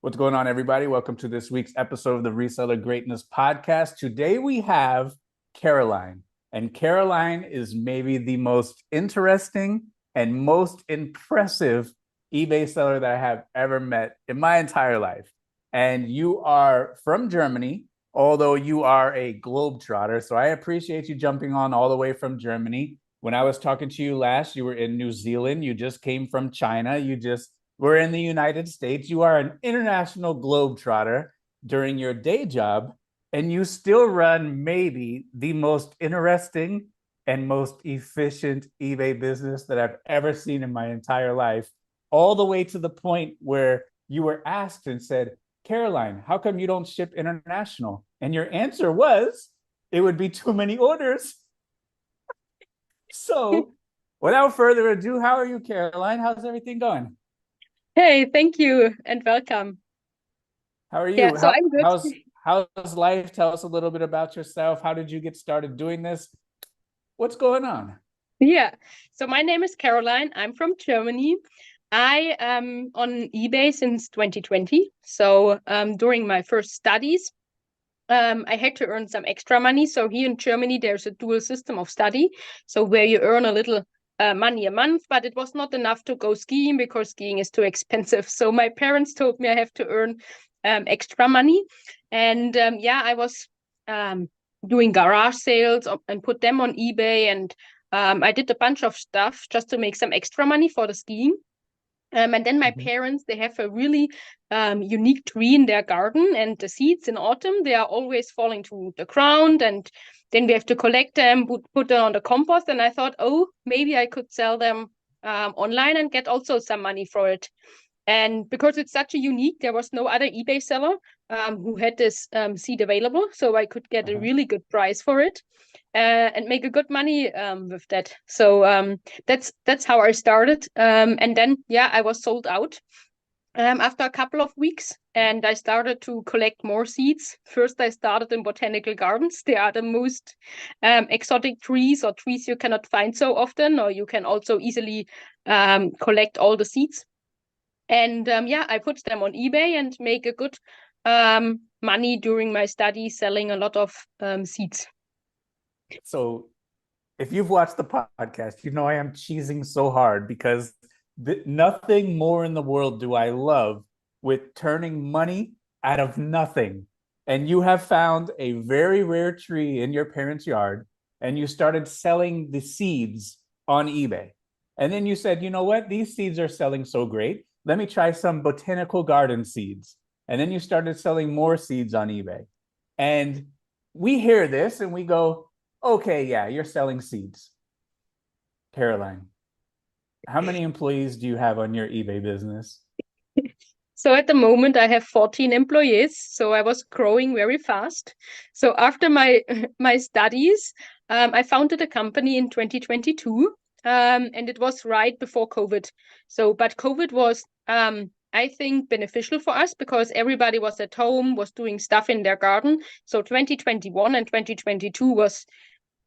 What's going on, everybody? Welcome to this week's episode of the Reseller Greatness Podcast. Today we have Caroline, and Caroline is maybe the most interesting and most impressive eBay seller that I have ever met in my entire life. And you are from Germany, although you are a globetrotter. So I appreciate you jumping on all the way from Germany. When I was talking to you last, you were in New Zealand. You just came from China. We're in the United States. You are an international globetrotter during your day job, and you still run maybe the most interesting and most efficient eBay business that I've ever seen in my entire life, all the way to the point where you were asked and said, Caroline, how come you don't ship international? And your answer was, it would be too many orders. So, without further ado, how are you, Caroline? How's everything going? Hey, thank you and welcome. How are Yeah, you? so I'm good. How's life? Tell us a little bit about yourself. How did you get started doing this? What's going on? Yeah, so my name is Caroline. I'm from Germany. I am on eBay since 2020. So during my first studies, I had to earn some extra money. So here in Germany, there's a dual system of study. So where you earn a little money a month, but it was not enough to go skiing because skiing is too expensive. So my parents told me I have to earn extra money. And yeah, I was doing garage sales and put them on eBay. And I did a bunch of stuff just to make some extra money for the skiing. And then my Mhm. parents, they have a really unique tree in their garden, and the seeds in autumn, they are always falling to the ground, and then we have to collect them, put them on the compost. And I thought, oh, maybe I could sell them online and get also some money for it. And because it's such a unique, there was no other eBay seller who had this seed available, so I could get a Uh-huh. really good price for it and make a good money with that. So that's how I started. And then yeah, I was sold out after a couple of weeks, and I started to collect more seeds. First, I started in botanical gardens. They are the most exotic trees or trees you cannot find so often, or you can also easily collect all the seeds. And yeah, I put them on eBay and make a good money during my study selling a lot of seeds. So, if you've watched the podcast, you know I am cheesing so hard because nothing more in the world do I love with turning money out of nothing. And you have found a very rare tree in your parents' yard, and you started selling the seeds on eBay. And then you said, you know what? These seeds are selling so great. Let me try some botanical garden seeds. And then you started selling more seeds on eBay. And we hear this and we go, okay, yeah, you're selling seeds. Caroline, how many employees do you have on your eBay business? So at the moment, I have 14 employees. So I was growing very fast. So after my my studies, I founded a company in 2022, and it was right before COVID. So, but COVID was, I think, beneficial for us because everybody was at home, was doing stuff in their garden. So 2021 and 2022 was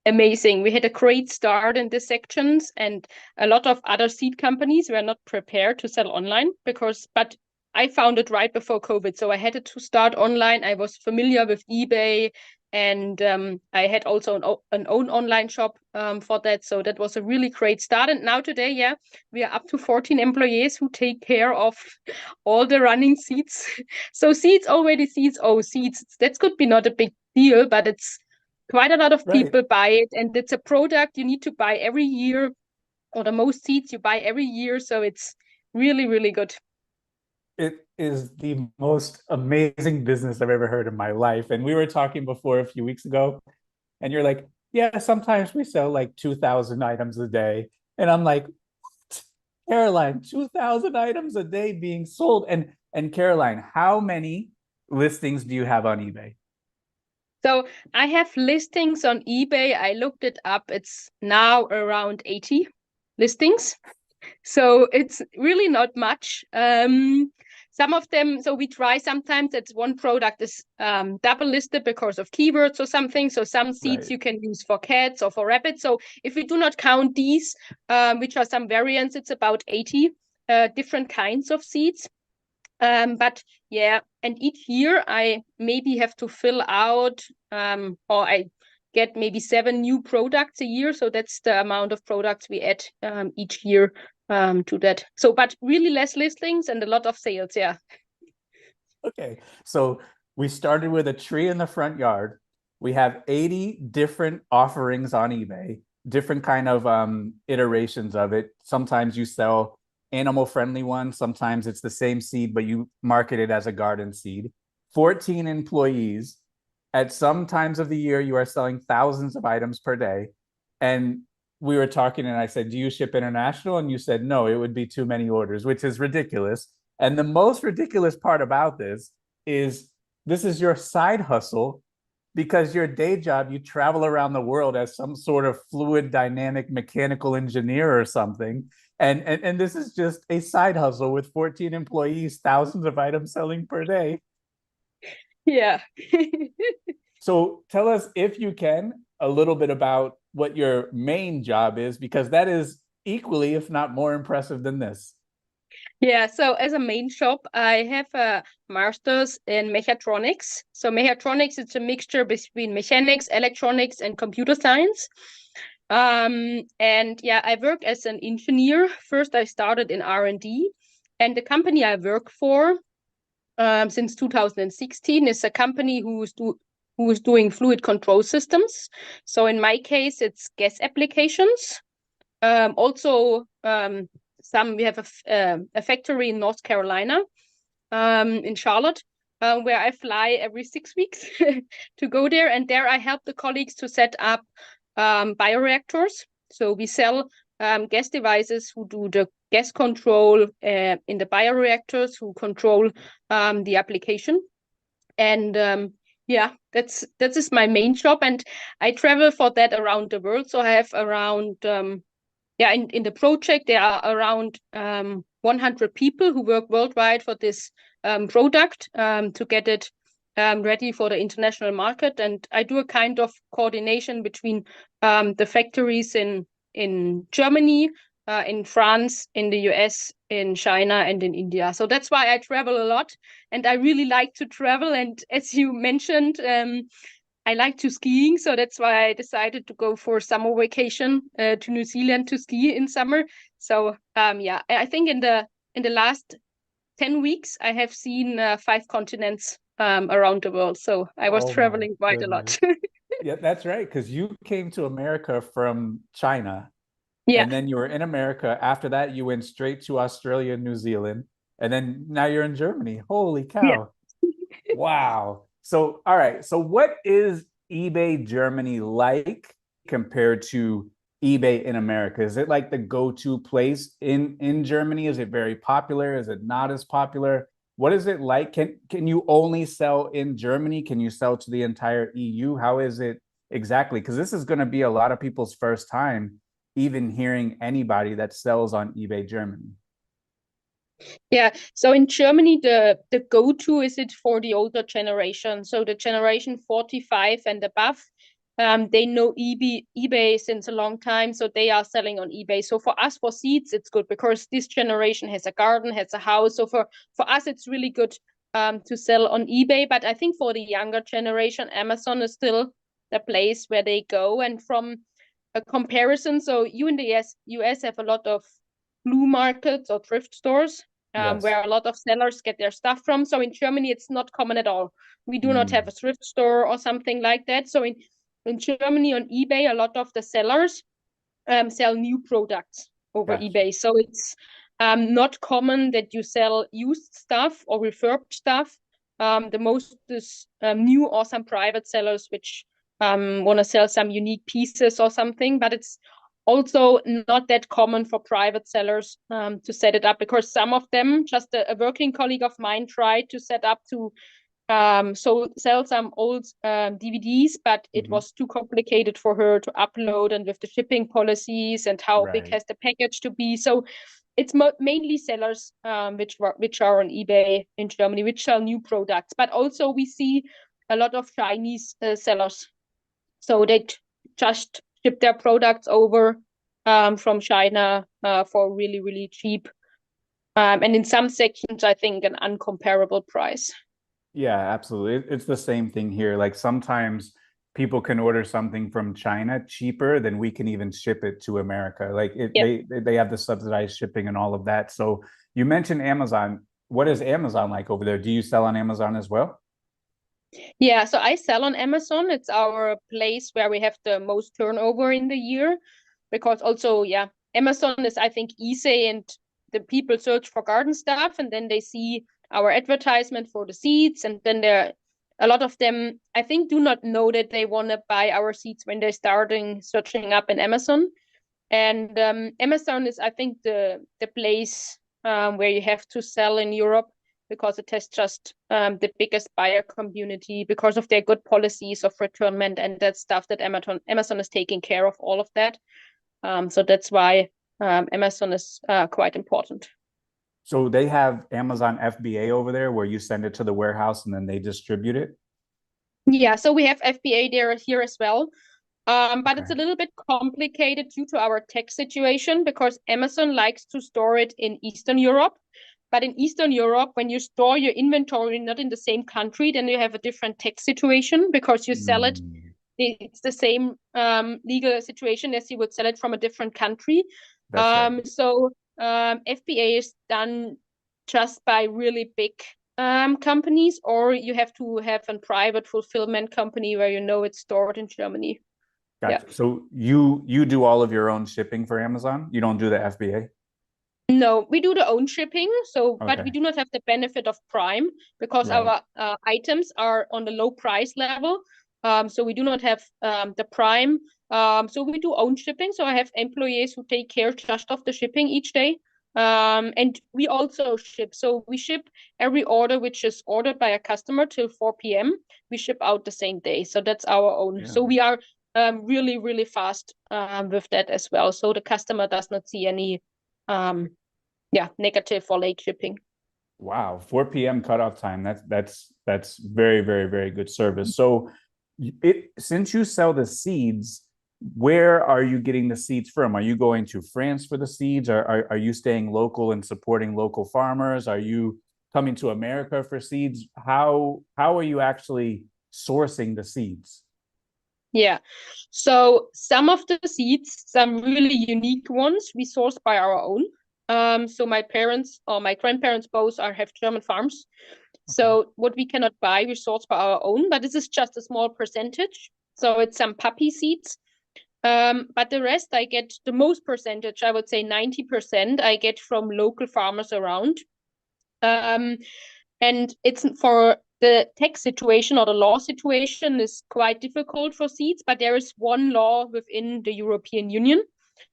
amazing. We had a great start in the sections, and a lot of other seed companies were not prepared to sell online but I found it right before COVID. So I had to start online. I was familiar with eBay, and I had also an own online shop for that. So that was a really great start. And now today, yeah, we are up to 14 employees who take care of all the running seeds. So seeds already seeds. Oh, seeds. That could be not a big deal, but it's quite a lot of Right. people buy it, and it's a product you need to buy every year, or the most seeds you buy every year. So it's really, really good. It is the most amazing business I've ever heard in my life. And we were talking before a few weeks ago, and you're like, yeah, sometimes we sell like 2,000 items a day. And I'm like, Caroline, 2,000 items a day being sold. And Caroline, how many listings do you have on eBay? So I have listings on eBay. I looked it up. It's now around 80 listings. So it's really not much. Some of them, so we try sometimes that one product is double listed because of keywords or something. So some seeds Right. you can use for cats or for rabbits. So if we do not count these, which are some variants, it's about 80 different kinds of seeds. But yeah, and each year I maybe have to fill out, or I get maybe 7 new products a year. So that's the amount of products we add each year to that. So, but really less listings and a lot of sales. Yeah. Okay. So we started with a tree in the front yard. We have 80 different offerings on eBay, different kind of iterations of it. Sometimes you sell animal friendly ones, sometimes it's the same seed, but you market it as a garden seed. 14 employees. At some times of the year, you are selling thousands of items per day. And we were talking, and I said, do you ship international? And you said, no, it would be too many orders, which is ridiculous. And the most ridiculous part about this is your side hustle because your day job, you travel around the world as some sort of fluid dynamic mechanical engineer or something. And this is just a side hustle with 14 employees, thousands of items selling per day. Yeah. So tell us, if you can, a little bit about what your main job is, because that is equally, if not more impressive than this. Yeah, so as a main shop, I have a master's in mechatronics. So mechatronics, it's a mixture between mechanics, electronics, and computer science. And yeah, I work as an engineer. First, I started in R&D, and the company I work for since 2016 is a company who is doing fluid control systems. So in my case, it's gas applications. Also, we have a factory in North Carolina, in Charlotte, where I fly every 6 weeks to go there. And there I help the colleagues to set up bioreactors. So we sell gas devices who do the gas control in the bioreactors, who control the application. And yeah, that is my main job. And I travel for that around the world. So I have around in the project, there are around 100 people who work worldwide for this product to get it ready for the international market. And I do a kind of coordination between the factories in Germany, in France, in the US, in China, and in India. So that's why I travel a lot. And I really like to travel. And as you mentioned, I like to skiing, so that's why I decided to go for summer vacation to New Zealand to ski in summer. So yeah, I think in the last 10 weeks I have seen 5 continents around the world. So I was Oh my traveling quite a lot. goodness. Yeah, that's right. Because you came to America from China, Yeah, and then you were in America. After that, you went straight to Australia and New Zealand, and then now you're in Germany. Holy yeah. cow. Wow. So, all right. So, what is eBay Germany like compared to eBay in America? Is it like the go-to place in Germany? Is it very popular? Is it not as popular? What is it like? Can you only sell in Germany? Can you sell to the entire EU? How is it exactly? Because this is going to be a lot of people's first time even hearing anybody that sells on eBay Germany. Yeah, so in Germany, the go-to is it for the older generation. So the generation 45 and above, they know eBay since a long time, so they are selling on eBay. So for us, for seeds, it's good because this generation has a garden, has a house. So for us, it's really good to sell on eBay. But I think for the younger generation, Amazon is still the place where they go. And from a comparison, so you in the US have a lot of blue markets or thrift stores Yes. where a lot of sellers get their stuff from. So in Germany, it's not common at all. We do not have Mm, a thrift store or something like that. So in Germany on eBay, a lot of the sellers sell new products over gotcha. eBay. So it's not common that you sell used stuff or refurbed stuff. The most is new or some private sellers which want to sell some unique pieces or something, but it's also not that common for private sellers to set it up because some of them, just a working colleague of mine tried to set up to so sell some old DVDs, but it Mhm. was too complicated for her to upload and with the shipping policies and how big Right. has the package to be. So it's mainly sellers which are on eBay in Germany, which sell new products. But also we see a lot of Chinese sellers. So they just ship their products over from China for really, really cheap. And in some sections, I think an uncomparable price. Yeah, absolutely. It's the same thing here. Like sometimes people can order something from China cheaper than we can even ship it to America. Like Yeah. they have the subsidized shipping and all of that. So you mentioned Amazon. What is Amazon like over there? Do you sell on Amazon as well? Yeah, so I sell on Amazon. It's our place where we have the most turnover in the year because also, yeah, Amazon is, I think, easy and the people search for garden stuff and then they see our advertisement for the seeds. And then there a lot of them, I think, do not know that they want to buy our seeds when they're starting searching up in Amazon. And Amazon is, I think, the place where you have to sell in Europe because it has just the biggest buyer community because of their good policies of returnment and that stuff that Amazon is taking care of all of that. So that's why Amazon is quite important. So they have Amazon FBA over there where you send it to the warehouse and then they distribute it. Yeah, so we have FBA there here as well. But it's Okay. a little bit complicated due to our tax situation because Amazon likes to store it in Eastern Europe. But in Eastern Europe, when you store your inventory not in the same country, then you have a different tax situation because you sell it. Mm, It's the same legal situation as you would sell it from a different country. that's right. FBA is done just by really big companies, or you have to have a private fulfillment company where you know it's stored in Germany. Yeah. Gotcha. So you do all of your own shipping for Amazon? You don't do the FBA? No, we do the own shipping, so but we Okay. do not have the benefit of Prime because Right. our items are on the low price level. So we do not have the Prime. So we do own shipping. So I have employees who take care just of the shipping each day. And we also ship. So we ship every order which is ordered by a customer till 4 p.m. We ship out the same day. So that's our own. Yeah. So we are really, really fast with that as well. So the customer does not see any um yeah, negative for late shipping. Wow, 4 p.m. cutoff time. That's very, very, very good service. So it since you sell the seeds, where are you getting the seeds from? Are you going to France for the seeds? Are you staying local and supporting local farmers? Are you coming to America for seeds? How are you actually sourcing the seeds? Yeah. So some of the seeds, some really unique ones, we source by our own. So my parents or my grandparents both are have German farms. Okay. So what we cannot buy, we source by our own, but this is just a small percentage. So it's some poppy seeds. But the rest I get the most percentage, I would say 90% I get from local farmers around. Um, and it's for the tax situation or the law situation is quite difficult for seeds, but there is one law within the European Union.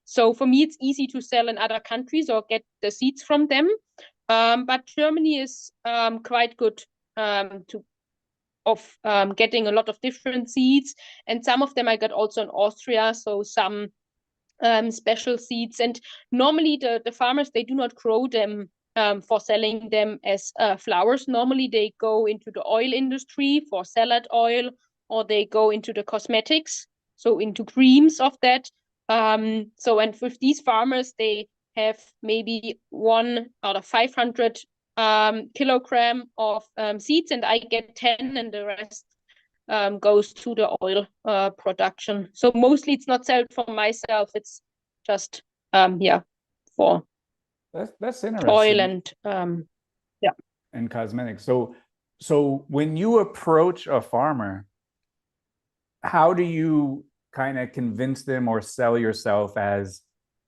So for me, it's easy to sell in other countries or get the seeds from them. But Germany is quite good to of getting a lot of different seeds, and some of them I got also in Austria. So some special seeds. And normally the farmers, they do not grow them for selling them as flowers. Normally they go into the oil industry for salad oil, or they go into the cosmetics, so into creams of that. So and with these farmers, they have maybe 1 out of 500 kilogram of seeds, and I get 10, and the rest goes to the oil production. So mostly it's not sold for myself. It's just yeah, for That's oil interesting. and yeah. And cosmetics. So when you approach a farmer, how do you kind of convince them or sell yourself as,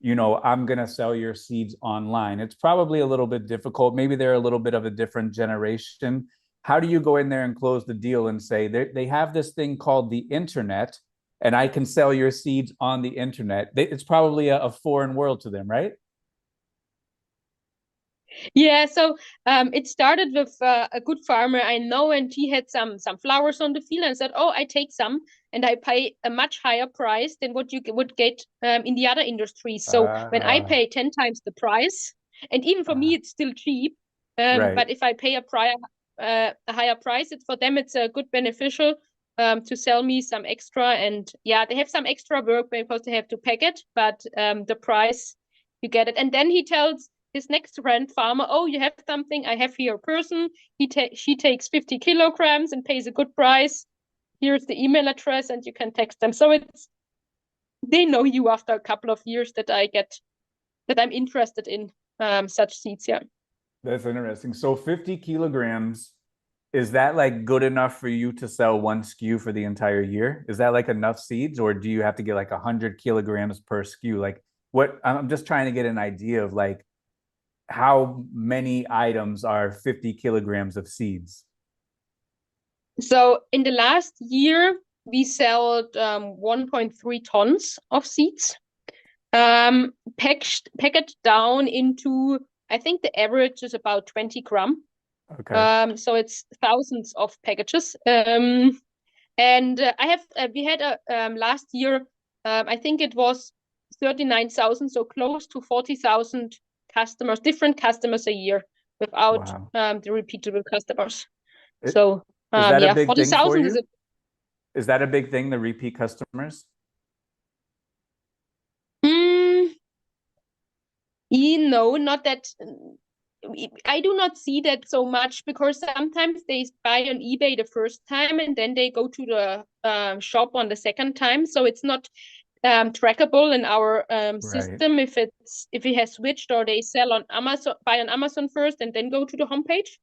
I'm going to sell your seeds online? It's probably a little bit difficult. Maybe they're a little bit of a different generation. How do you go in there and close the deal and say they have this thing called the internet and I can sell your seeds on the internet? It's probably a foreign world to them, right? Yeah, so it started with a good farmer I know, and he had some flowers on the field, and said, "Oh, I take some, and I pay a much higher price than what you would get in the other industries." So when I Uh, pay 10 times the price, and even for me uh, it's still cheap, right. but if I pay a higher price, it's for them it's a good beneficial to sell me some extra, and yeah, they have some extra work because they have to pack it, but the price you get it, and then he tells his next friend farmer, oh, you have something, I have here a person, she takes 50 kilograms and pays a good price. Here's the email address and you can text them. So they know you after a couple of years that I'm interested in such seeds. Yeah. That's interesting. So 50 kilograms, is that like good enough for you to sell one SKU for the entire year? Is that like enough seeds, or do you have to get like 100 kilograms per SKU? Like what, I'm just trying to get an idea of like how many items are 50 kilograms of seeds? So in the last year, we sold 1.3 tons of seeds, packaged down into, I think the average is about 20 gram. Okay. So it's thousands of packages. And we had a last year, I think it was 39,000, so close to 40,000 customers, different customers a year without Wow. the repeatable customers. It, So is that a yeah, big thing for 40,000 is you? a Is that a big thing, the repeat customers? mm, no, not that. I do not see that so much because sometimes they buy on eBay the first time and then they go to the shop on the second time. So it's not trackable in our Right, system if it has switched or they sell on Amazon, buy on Amazon first and then go to the homepage.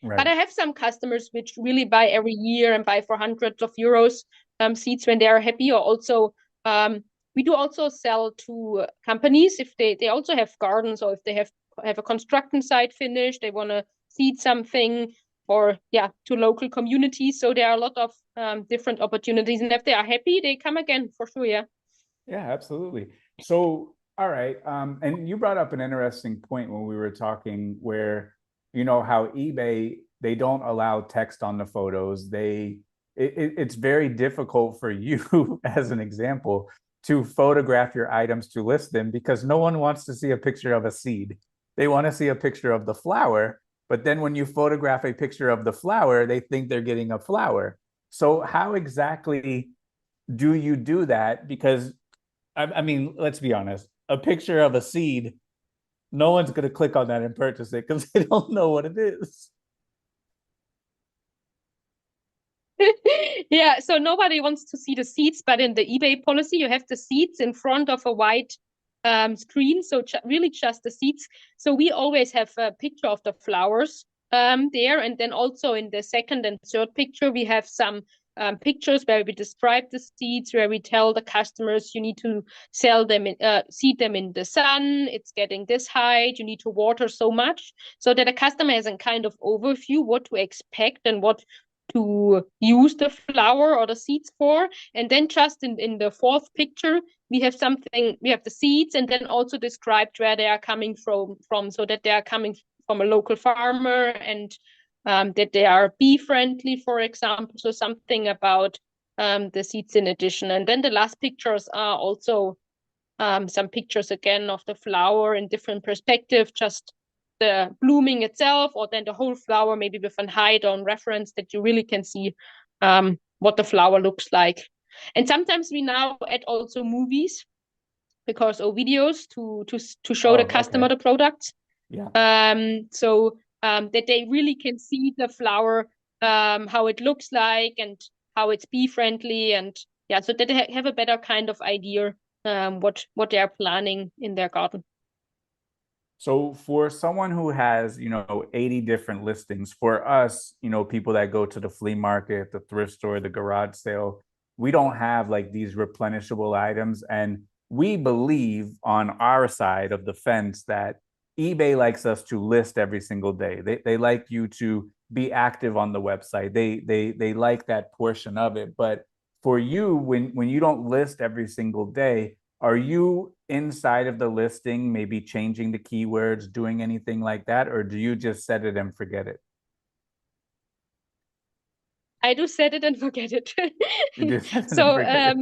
But right. I have some customers which really buy every year and buy for hundreds of euros seeds when they are happy. Or also, we do also sell to companies if they also have gardens or if they have a construction site finished, they want to seed something, or yeah, to local communities. So there are a lot of different opportunities, and if they are happy, they come again for sure. Yeah. Yeah, absolutely. So, all right. And you brought up an interesting point when we were talking where, you know, how eBay, they don't allow text on the photos. It's very difficult for you, as an example, to photograph your items to list them because no one wants to see a picture of a seed. They want to see a picture of the flower. But then when you photograph a picture of the flower, they think they're getting a flower. So, how exactly do you do that? Because I mean, let's be honest. A picture of a seed, no one's going to click on that and purchase it because they don't know what it is. Yeah, so nobody wants to see the seeds, but in the eBay policy, you have the seeds in front of a white screen, so really just the seeds. So we always have a picture of the flowers there, and then also in the second and third picture, we have some pictures where we describe the seeds, where we tell the customers you need to seed them in the sun. It's getting this height. You need to water so much, so that a customer has a kind of overview what to expect and what to use the flower or the seeds for. And then just in the fourth picture, we have the seeds and then also described where they are coming from so that they are coming from a local farmer and that they are bee friendly, for example. So something about the seeds in addition. And then the last pictures are also some pictures again of the flower in different perspective, just the blooming itself, or then the whole flower, maybe with an high-down reference that you really can see what the flower looks like. And sometimes we now add also movies because or videos to show the Oh, customer okay. the products. Yeah. So that they really can see the flower, how it looks like and how it's bee friendly, and yeah, so that they have a better kind of idea what they are planning in their garden. So for someone who has, you know, 80 different listings, for us, you know, people that go to the flea market, the thrift store, the garage sale, we don't have like these replenishable items. And we believe on our side of the fence that eBay likes us to list every single day. They like you to be active on the website. They like that portion of it. But for you, when you don't list every single day, are you inside of the listing, maybe changing the keywords, doing anything like that, or do you just set it and forget it? I do set it and forget it. You just set it and So forget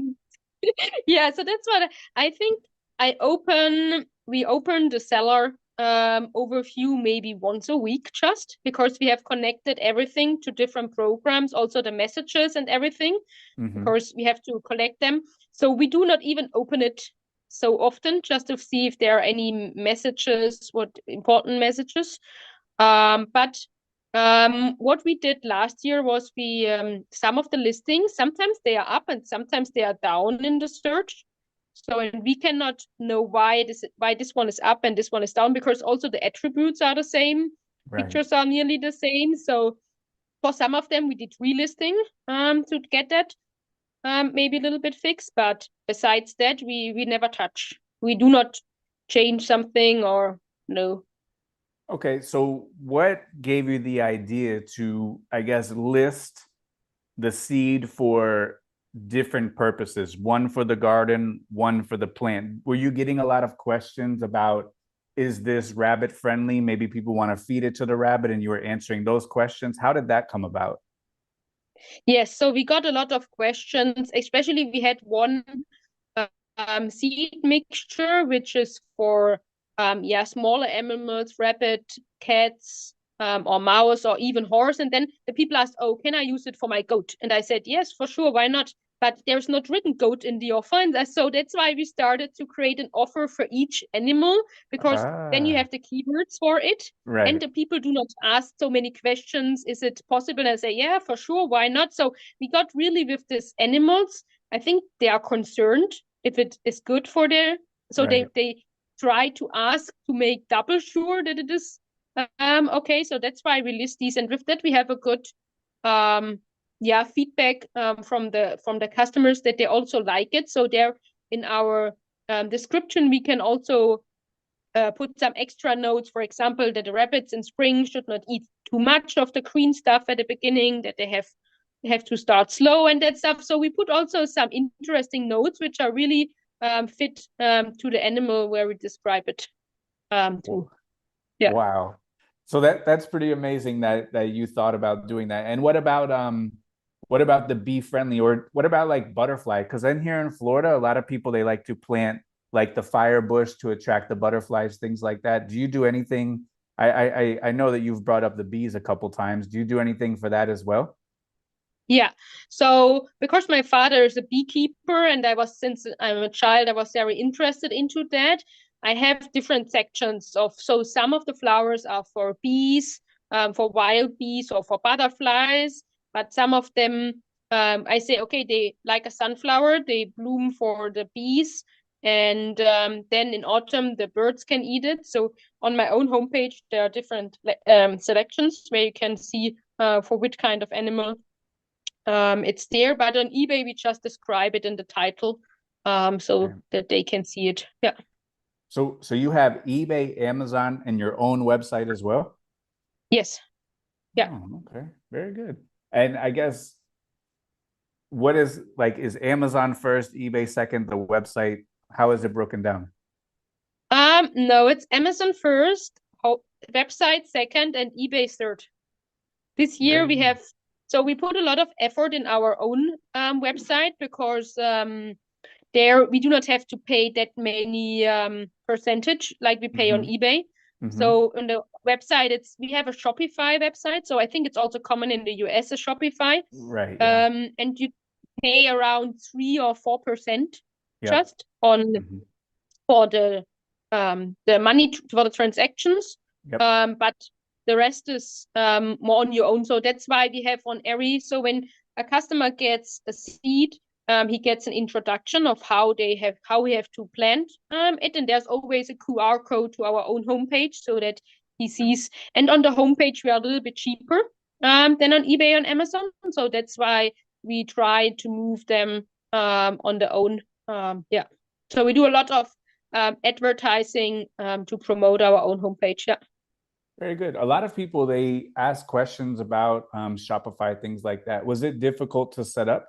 it. yeah, so that's what I think. We open the seller overview maybe once a week, just because we have connected everything to different programs, also the messages and everything, Mm-hmm. because we have to collect them. So we do not even open it so often just to see if there are any messages, what important messages. But what we did last year was we some of the listings, sometimes they are up and sometimes they are down in the search. So and we cannot know why this one is up and this one is down, because also the attributes are the same, Right. pictures are nearly the same. So for some of them we did relisting to get that maybe a little bit fixed, but besides that we never touch. We do not change something or no. Okay, so what gave you the idea to, I guess, list the seed for different purposes, one for the garden, one for the plant? Were you getting a lot of questions about, is this rabbit friendly? Maybe people want to feed it to the rabbit, and you were answering those questions. How did that come about? Yes, so we got a lot of questions, especially we had one seed mixture, which is for yeah, smaller animals, rabbit, cats, or mouse, or even horse. And then the people asked, "Oh, can I use it for my goat?" And I said, "Yes, for sure, why not?" But there's not written goat in the offer, and so that's why we started to create an offer for each animal, because then you Ah, have the keywords for it. And right, the people do not ask so many questions. Is it possible? And I say, yeah, for sure. Why not? So we got really with these animals. I think they are concerned if it is good for their, so right. they try to ask to make double sure that it is okay. So that's why we list these, and with that we have a good um yeah, feedback from the customers that they also like it. So there in our description we can also put some extra notes, for example, that the rabbits in spring should not eat too much of the green stuff at the beginning, that they have to start slow and that stuff. So we put also some interesting notes which are really fit to the animal where we describe it to. Yeah. Wow. So that's pretty amazing that you thought about doing that. And what about the bee friendly, or what about like butterfly? Because then here in Florida, a lot of people, they like to plant like the fire bush to attract the butterflies, things like that. Do you do anything? I know that you've brought up the bees a couple times. Do you do anything for that as well? Yeah. So because my father is a beekeeper and I was, since I'm a child, I was very interested into that. I have different sections of, so some of the flowers are for bees, for wild bees or for butterflies, but some of them, I say, okay, they like a sunflower, they bloom for the bees. And then in autumn, the birds can eat it. So on my own homepage, there are different selections where you can see for which kind of animal it's there, but on eBay we just describe it in the title, so Okay. that they can see it. Yeah. So you have eBay, Amazon, and your own website as well? Yes. Yeah. Oh, okay. Very good. And I guess, what is like, is Amazon first, eBay second, the website? How is it broken down? No, it's Amazon first, website second, and eBay third. This year Very we good. have, so we put a lot of effort in our own website, because there we do not have to pay that many percentage like we pay on Mm-hmm. eBay. Mm-hmm. So on the website, it's we have a Shopify website. So I think it's also common in the US, a Shopify. Right. Yeah. And you pay around 3 or 4% Yep. just on Mm-hmm. for the money for the transactions. Yep. But the rest is more on your own. So that's why we have on every, so when a customer gets a seed, he gets an introduction of how we have to plant it, and there's always a QR code to our own homepage so that he sees. And on the homepage we are a little bit cheaper than on eBay and Amazon, so that's why we try to move them on their own. Yeah, so we do a lot of advertising to promote our own homepage. Yeah. Very good. A lot of people, they ask questions about Shopify, things like that. Was it difficult to set up?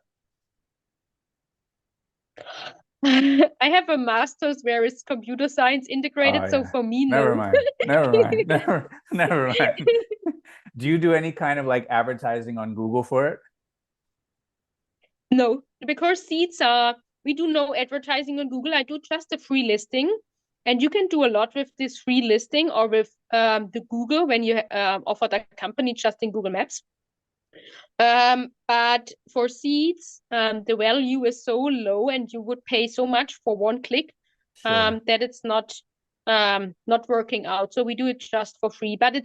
I have a master's where it's computer science Oh integrated, so yeah. for me, Never no. mind. Never mind. Never mind. Do you do any kind of like advertising on Google for it? No, because seeds are, we do no advertising on Google. I do just a free listing. And you can do a lot with this free listing or with the Google when you offer the company just in Google Maps. But for seeds, the value is so low and you would pay so much for one click. Sure. that it's not working out. So we do it just for free, but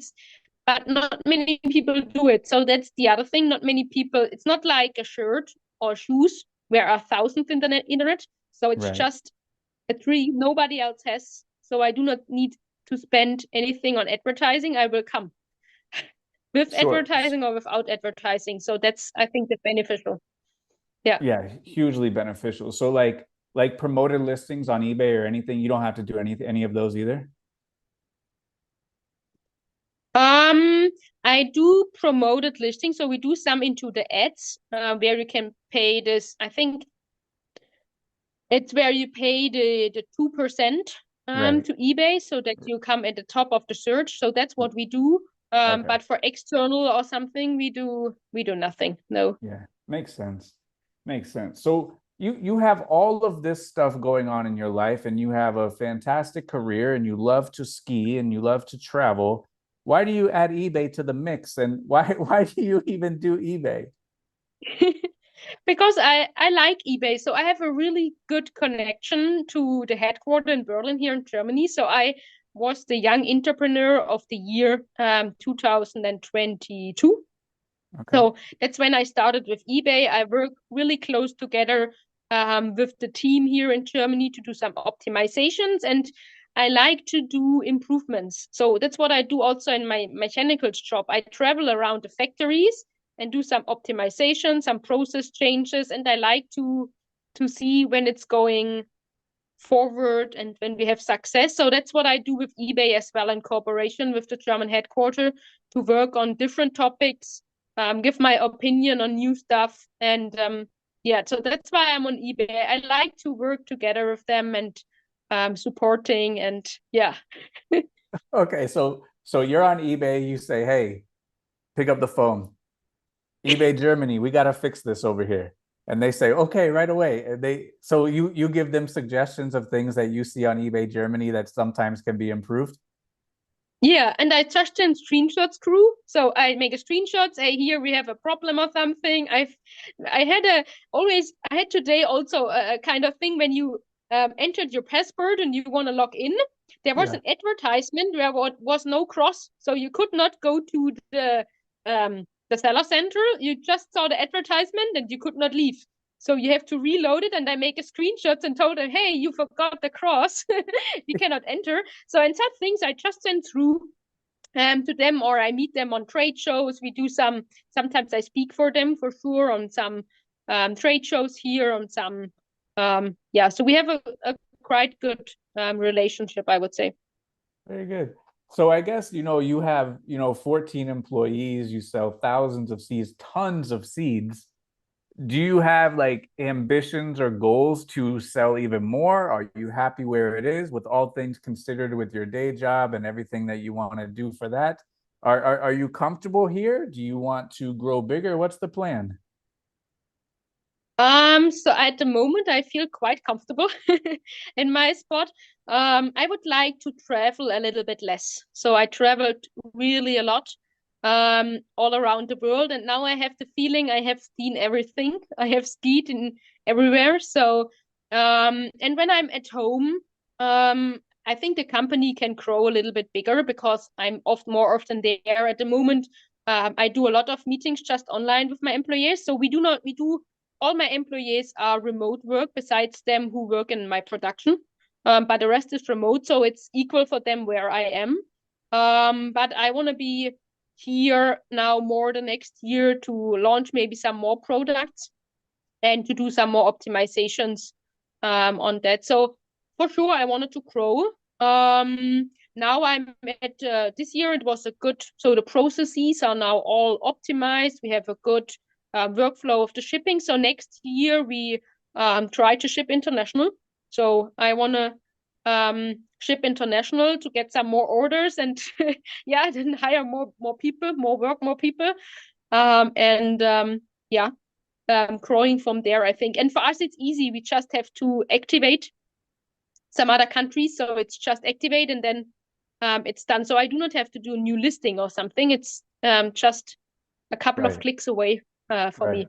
not many people do it. So that's the other thing. Not many people. It's not like a shirt or shoes where are thousands in the internet. So it's Right. just a tree nobody else has. So I do not need to spend anything on advertising. I will come with Sure. advertising or without advertising. So that's, I think, the beneficial. Yeah. Yeah, hugely beneficial. So like promoted listings on eBay or anything, you don't have to do any of those either. Um, I do promoted listings, so we do some into the ads, where you can pay this. I think it's where you pay the 2% Right. to eBay so that you come at the top of the search. So that's what we do. Okay. But for external or something, we do nothing. No. Yeah. Makes sense. Makes sense. So you have all of this stuff going on in your life and you have a fantastic career and you love to ski and you love to travel. Why do you add eBay to the mix and why do you even do eBay? Because I like eBay. So I have a really good connection to the headquarters in Berlin here in Germany. So I was the Young Entrepreneur of the Year 2022. Okay. So that's when I started with eBay. I work really close together with the team here in Germany to do some optimizations, and I like to do improvements. So that's what I do also in my mechanicals job. I travel around the factories and do some optimization, some process changes, and I like to see when it's going forward and when we have success. So that's what I do with eBay as well in cooperation with the German headquarters to work on different topics, give my opinion on new stuff. And yeah, so that's why I'm on eBay. I like to work together with them and supporting and yeah. Okay, so you're on eBay, you say, "Hey, pick up the phone. eBay Germany, we got to fix this over here." And they say, "Okay, right away." And so you give them suggestions of things that you see on eBay Germany that sometimes can be improved. Yeah, and I just send screenshots through. So I make a screenshot, say here we have a problem or something. I had a always I had today also a kind of thing when you entered your password and you want to log in. There was Yeah. an advertisement where was no cross, so you could not go to the seller center. You just saw the advertisement and you could not leave. So you have to reload it, and I make a screenshot and told them, "Hey, you forgot the cross. You cannot enter." So in such things, I just send through to them, or I meet them on trade shows. We do sometimes I speak for them for sure on some trade shows here, on some, yeah. So we have a quite good relationship, I would say. Very good. So I guess, you have, 14 employees, you sell thousands of seeds, tons of seeds. Do you have like ambitions or goals to sell even more? Are you happy where it is with all things considered with your day job and everything that you want to do for that? Are you comfortable here? Do you want to grow bigger? What's the plan? So at the moment, I feel quite comfortable in my spot. I would like to travel a little bit less. So I traveled really a lot, all around the world, and now I have the feeling I have seen everything. I have skied in everywhere. So, and when I'm at home, I think the company can grow a little bit bigger because I'm more often there at the moment. I do a lot of meetings just online with my employees. So we do all my employees are remote work besides them who work in my production. But the rest is remote, so it's equal for them where I am. But I want to be here now more the next year to launch maybe some more products and to do some more optimizations on that. So for sure, I wanted to grow. Now I'm at this year. It was a good. So the processes are now all optimized. We have a good workflow of the shipping. So next year we try to ship international. So I want to ship international to get some more orders and yeah, then hire more people, more work, more people, and yeah, growing from there, I think. And for us, it's easy. We just have to activate some other countries. So it's just activate and then it's done. So I do not have to do a new listing or something. It's just a couple of Right, clicks away for right. me.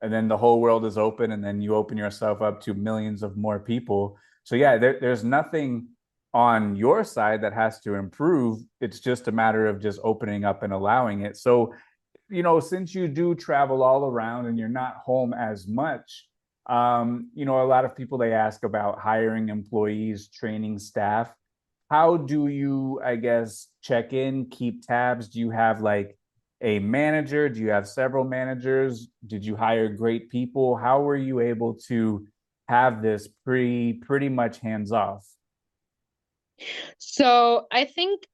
And then the whole world is open, and then you open yourself up to millions of more people. So yeah, there's nothing on your side that has to improve. It's just a matter of just opening up and allowing it. So, since you do travel all around and you're not home as much, a lot of people, they ask about hiring employees, training staff. How do you, I guess, check in, keep tabs? Do you have like a manager? Do you have several managers? Did you hire great people? How were you able to have this pretty much hands off? So I think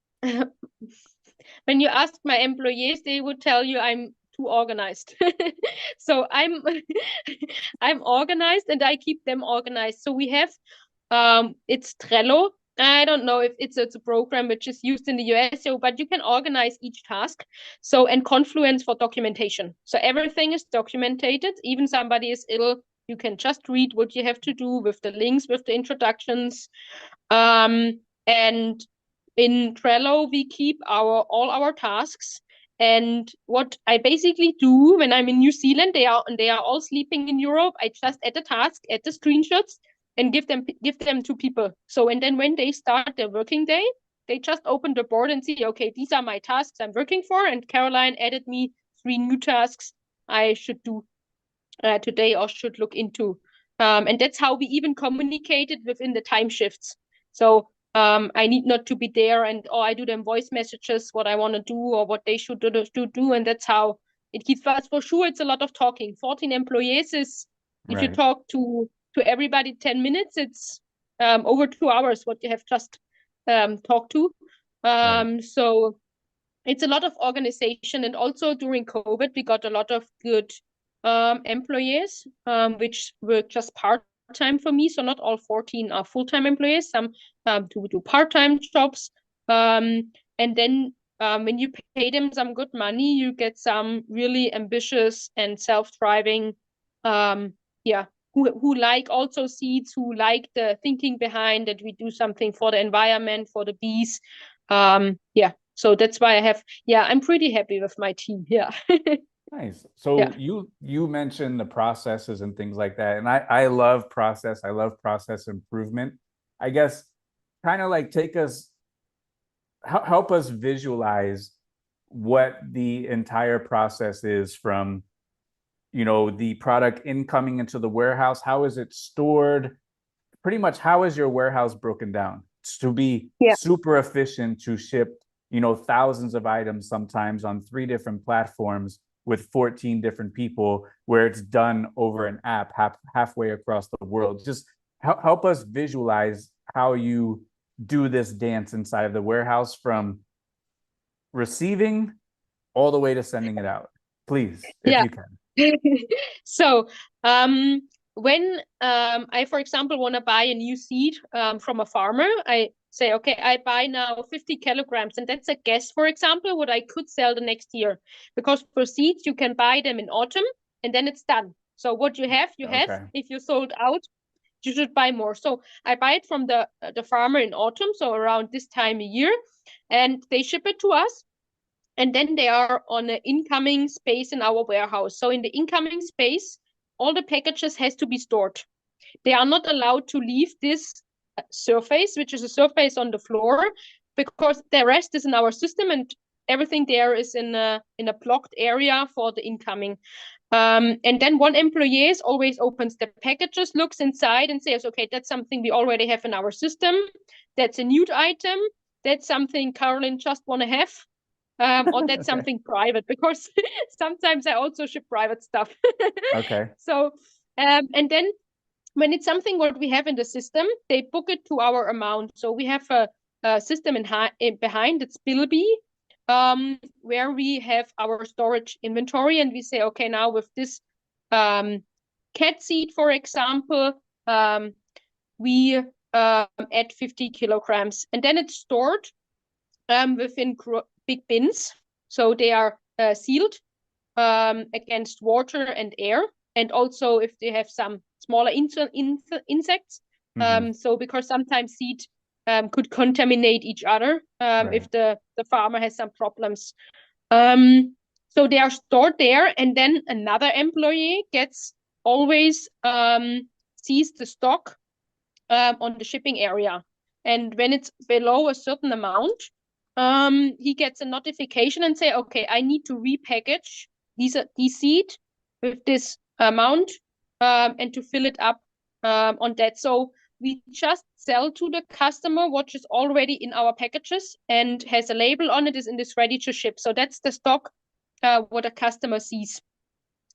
when you ask my employees, they would tell you I'm too organized. So I'm I'm organized and I keep them organized. So we have it's Trello. I don't know if it's a program which is used in the US, so but you can organize each task. So and Confluence for documentation. So everything is documented. Even somebody is ill, you can just read what you have to do with the links, with the introductions. And in Trello, we keep all our tasks. And what I basically do when I'm in New Zealand, they are all sleeping in Europe. I just add the task, add the screenshots, and give them to people. So and then when they start their working day, they just open the board and see, okay, these are my tasks I'm working for, and Caroline added me 3 new tasks I should do today or should look into. And that's how we even communicated within the time shifts. So I need not to be there or I do them voice messages, what I want to do or what they should do. And that's how it keeps us. For sure, it's a lot of talking. 14 employees is, if you Right, talk to everybody 10 minutes, it's over 2 hours what you have just talked to. right. So it's a lot of organization, and also during COVID we got a lot of good employees which were just part-time for me, so not all 14 are full-time employees. Some do part-time jobs, and then when you pay them some good money, you get some really ambitious and self-driving yeah who like also seeds, who like the thinking behind that we do something for the environment, for the bees. Yeah, so that's why I'm pretty happy with my team. Yeah. Nice. Yeah. So you mentioned the processes and things like that, and I love process. I love process improvement. I guess kind of like take us help us visualize what the entire process is from the product incoming into the warehouse. How is it stored? Pretty much, how is your warehouse broken down to be Yeah. super efficient to ship thousands of items sometimes on 3 different platforms with 14 different people, where it's done over an app halfway across the world? Just help us visualize how you do this dance inside of the warehouse from receiving all the way to sending it out, please, if Yeah. you can. So, um, when I, for example, want to buy a new seed from a farmer, I say, okay, I buy now 50 kilograms, and that's a guess, for example, what I could sell the next year. Because for seeds, you can buy them in autumn, and then it's done. So what you have, you have. Okay. If you sold out, you should buy more. So I buy it from the farmer in autumn, so around this time of year, and they ship it to us. And then they are on an incoming space in our warehouse. So in the incoming space, all the packages has to be stored. They are not allowed to leave this surface, which is a surface on the floor, because the rest is in our system and everything there is in a blocked area for the incoming. And then one employee always opens the packages, looks inside, and says, "Okay, that's something we already have in our system. That's a new item. That's something Caroline just want to have." Or that's Okay. something private, because sometimes I also ship private stuff. Okay. So, and then when it's something what we have in the system, they book it to our amount. So we have a system behind, it's Bilby, where we have our storage inventory, and we say, okay, now with this cat seed, for example, we add 50 kilograms, and then it's stored within big bins. So they are sealed against water and air. And also if they have some smaller insects. Hmm. So because sometimes seed could contaminate each other Right. if the farmer has some problems. So they are stored there, and then another employee gets always sees the stock on the shipping area. And when it's below a certain amount, he gets a notification and say, okay, I need to repackage these seed with this amount and to fill it up on that. So we just sell to the customer what is already in our packages and has a label on it, is in this ready to ship. So that's the stock what a customer sees.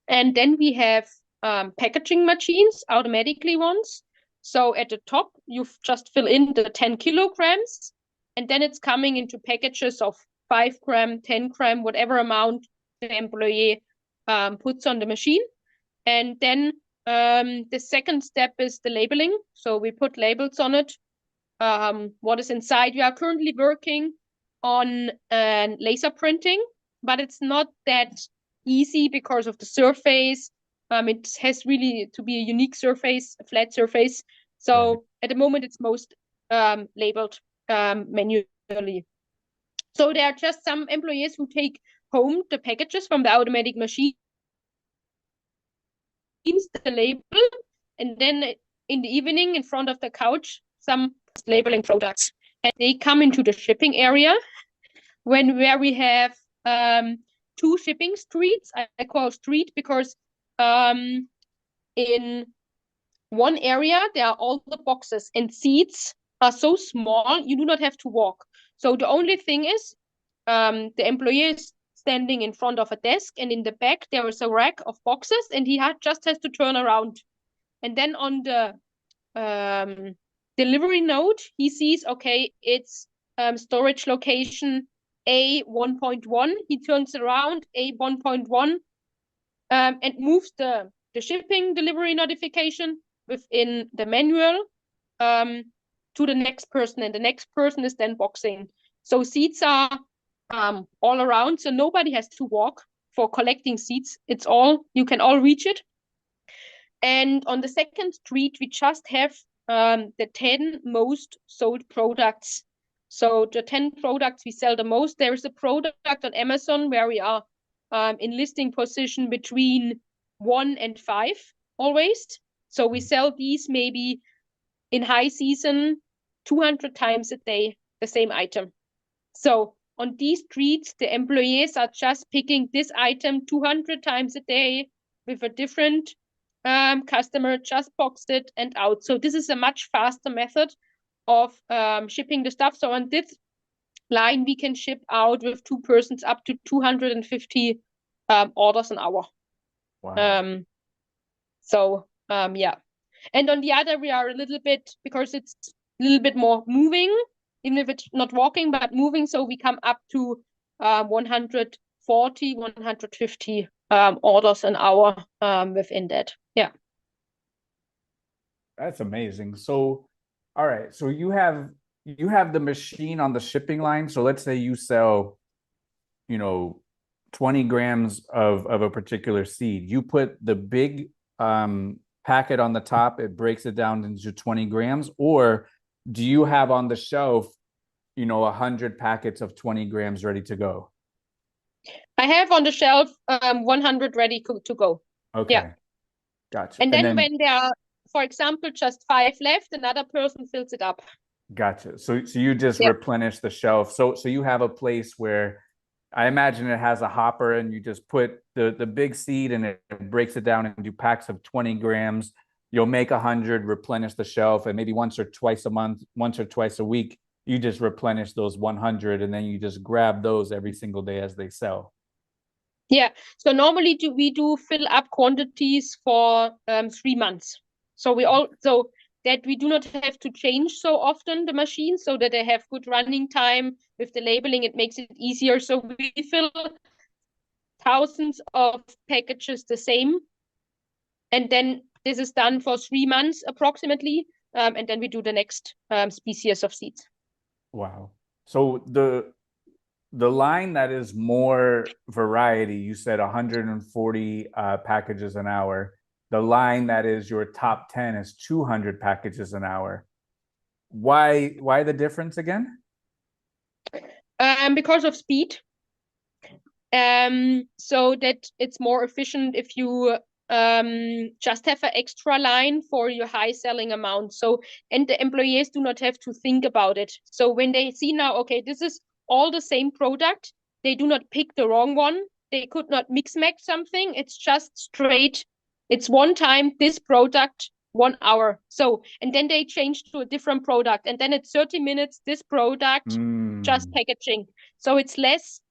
And then we have packaging machines, automatically ones. So at the top, you just fill in the 10 kilograms, and then it's coming into packages of 5 gram, 10 gram, whatever amount the employee puts on the machine. And then the second step is the labeling. So we put labels on it, what is inside. We are currently working on laser printing, but it's not that easy because of the surface. It has really to be a unique surface, a flat surface. So Right. at the moment, it's most labeled manually. So there are just some employees who take home the packages from the automatic machines, the label, and then in the evening in front of the couch, some labeling products. And they come into the shipping area where we have two shipping streets. I call street because in one area there are all the boxes and seats are so small you do not have to walk. So the only thing is the employee is standing in front of a desk, and in the back there is a rack of boxes, and he just has to turn around. And then on the delivery note, he sees, okay, it's storage location A 1.1. He turns around A 1.1 and moves the shipping delivery notification within the manual to the next person, and the next person is then boxing. So seats are all around, so nobody has to walk for collecting seats. It's all, you can all reach it. And on the second street, we just have the 10 most sold products. So the 10 products we sell the most. There is a product on Amazon where we are in listing position between 1 and 5 always. So we sell these maybe in high season 200 times a day, the same item. So on these streets, the employees are just picking this item 200 times a day with a different customer, just boxed it and out. So this is a much faster method of shipping the stuff. So on this line, we can ship out with 2 persons up to 250 orders an hour. Wow. Yeah. And on the other, we are a little bit, because it's a little bit more moving, even if it's not walking, but moving. So we come up to 140, 150 orders an hour within that. Yeah. That's amazing. So, all right. So you have the machine on the shipping line. So let's say you sell, 20 grams of a particular seed. You put the big packet on the top, it breaks it down into 20 grams, or do you have on the shelf, 100 packets of 20 grams ready to go? I have on the shelf 100 ready to go. Okay. Yeah. Gotcha. And And then then when there are, for example, just 5 left, another person fills it up. gotcha. So you just Yeah. replenish the shelf. So you have a place where I imagine it has a hopper, and you just put the big seed and it breaks it down into packs of 20 grams. You'll make 100, replenish the shelf, and maybe once or twice a month, once or twice a week, you just replenish those 100, and then you just grab those every single day as they sell. Yeah. So normally we do fill up quantities for 3 months. So that we do not have to change so often the machine, so that they have good running time with the labeling. It makes it easier. So we fill thousands of packages the same, and then this is done for 3 months approximately, and then we do the next species of seeds. Wow. So the line that is more variety, you said 140 packages an hour. The line that is your top 10 is 200 packages an hour. Why the difference again? Because of speed. So that it's more efficient if you just have an extra line for your high selling amount. So, and the employees do not have to think about it. So when they see now, okay, this is all the same product, they do not pick the wrong one. They could not mix match something. It's just straight. It's one time this product, 1 hour. So, and then they change to a different product. And then it's 30 minutes, this product, just Mm. packaging. So it's less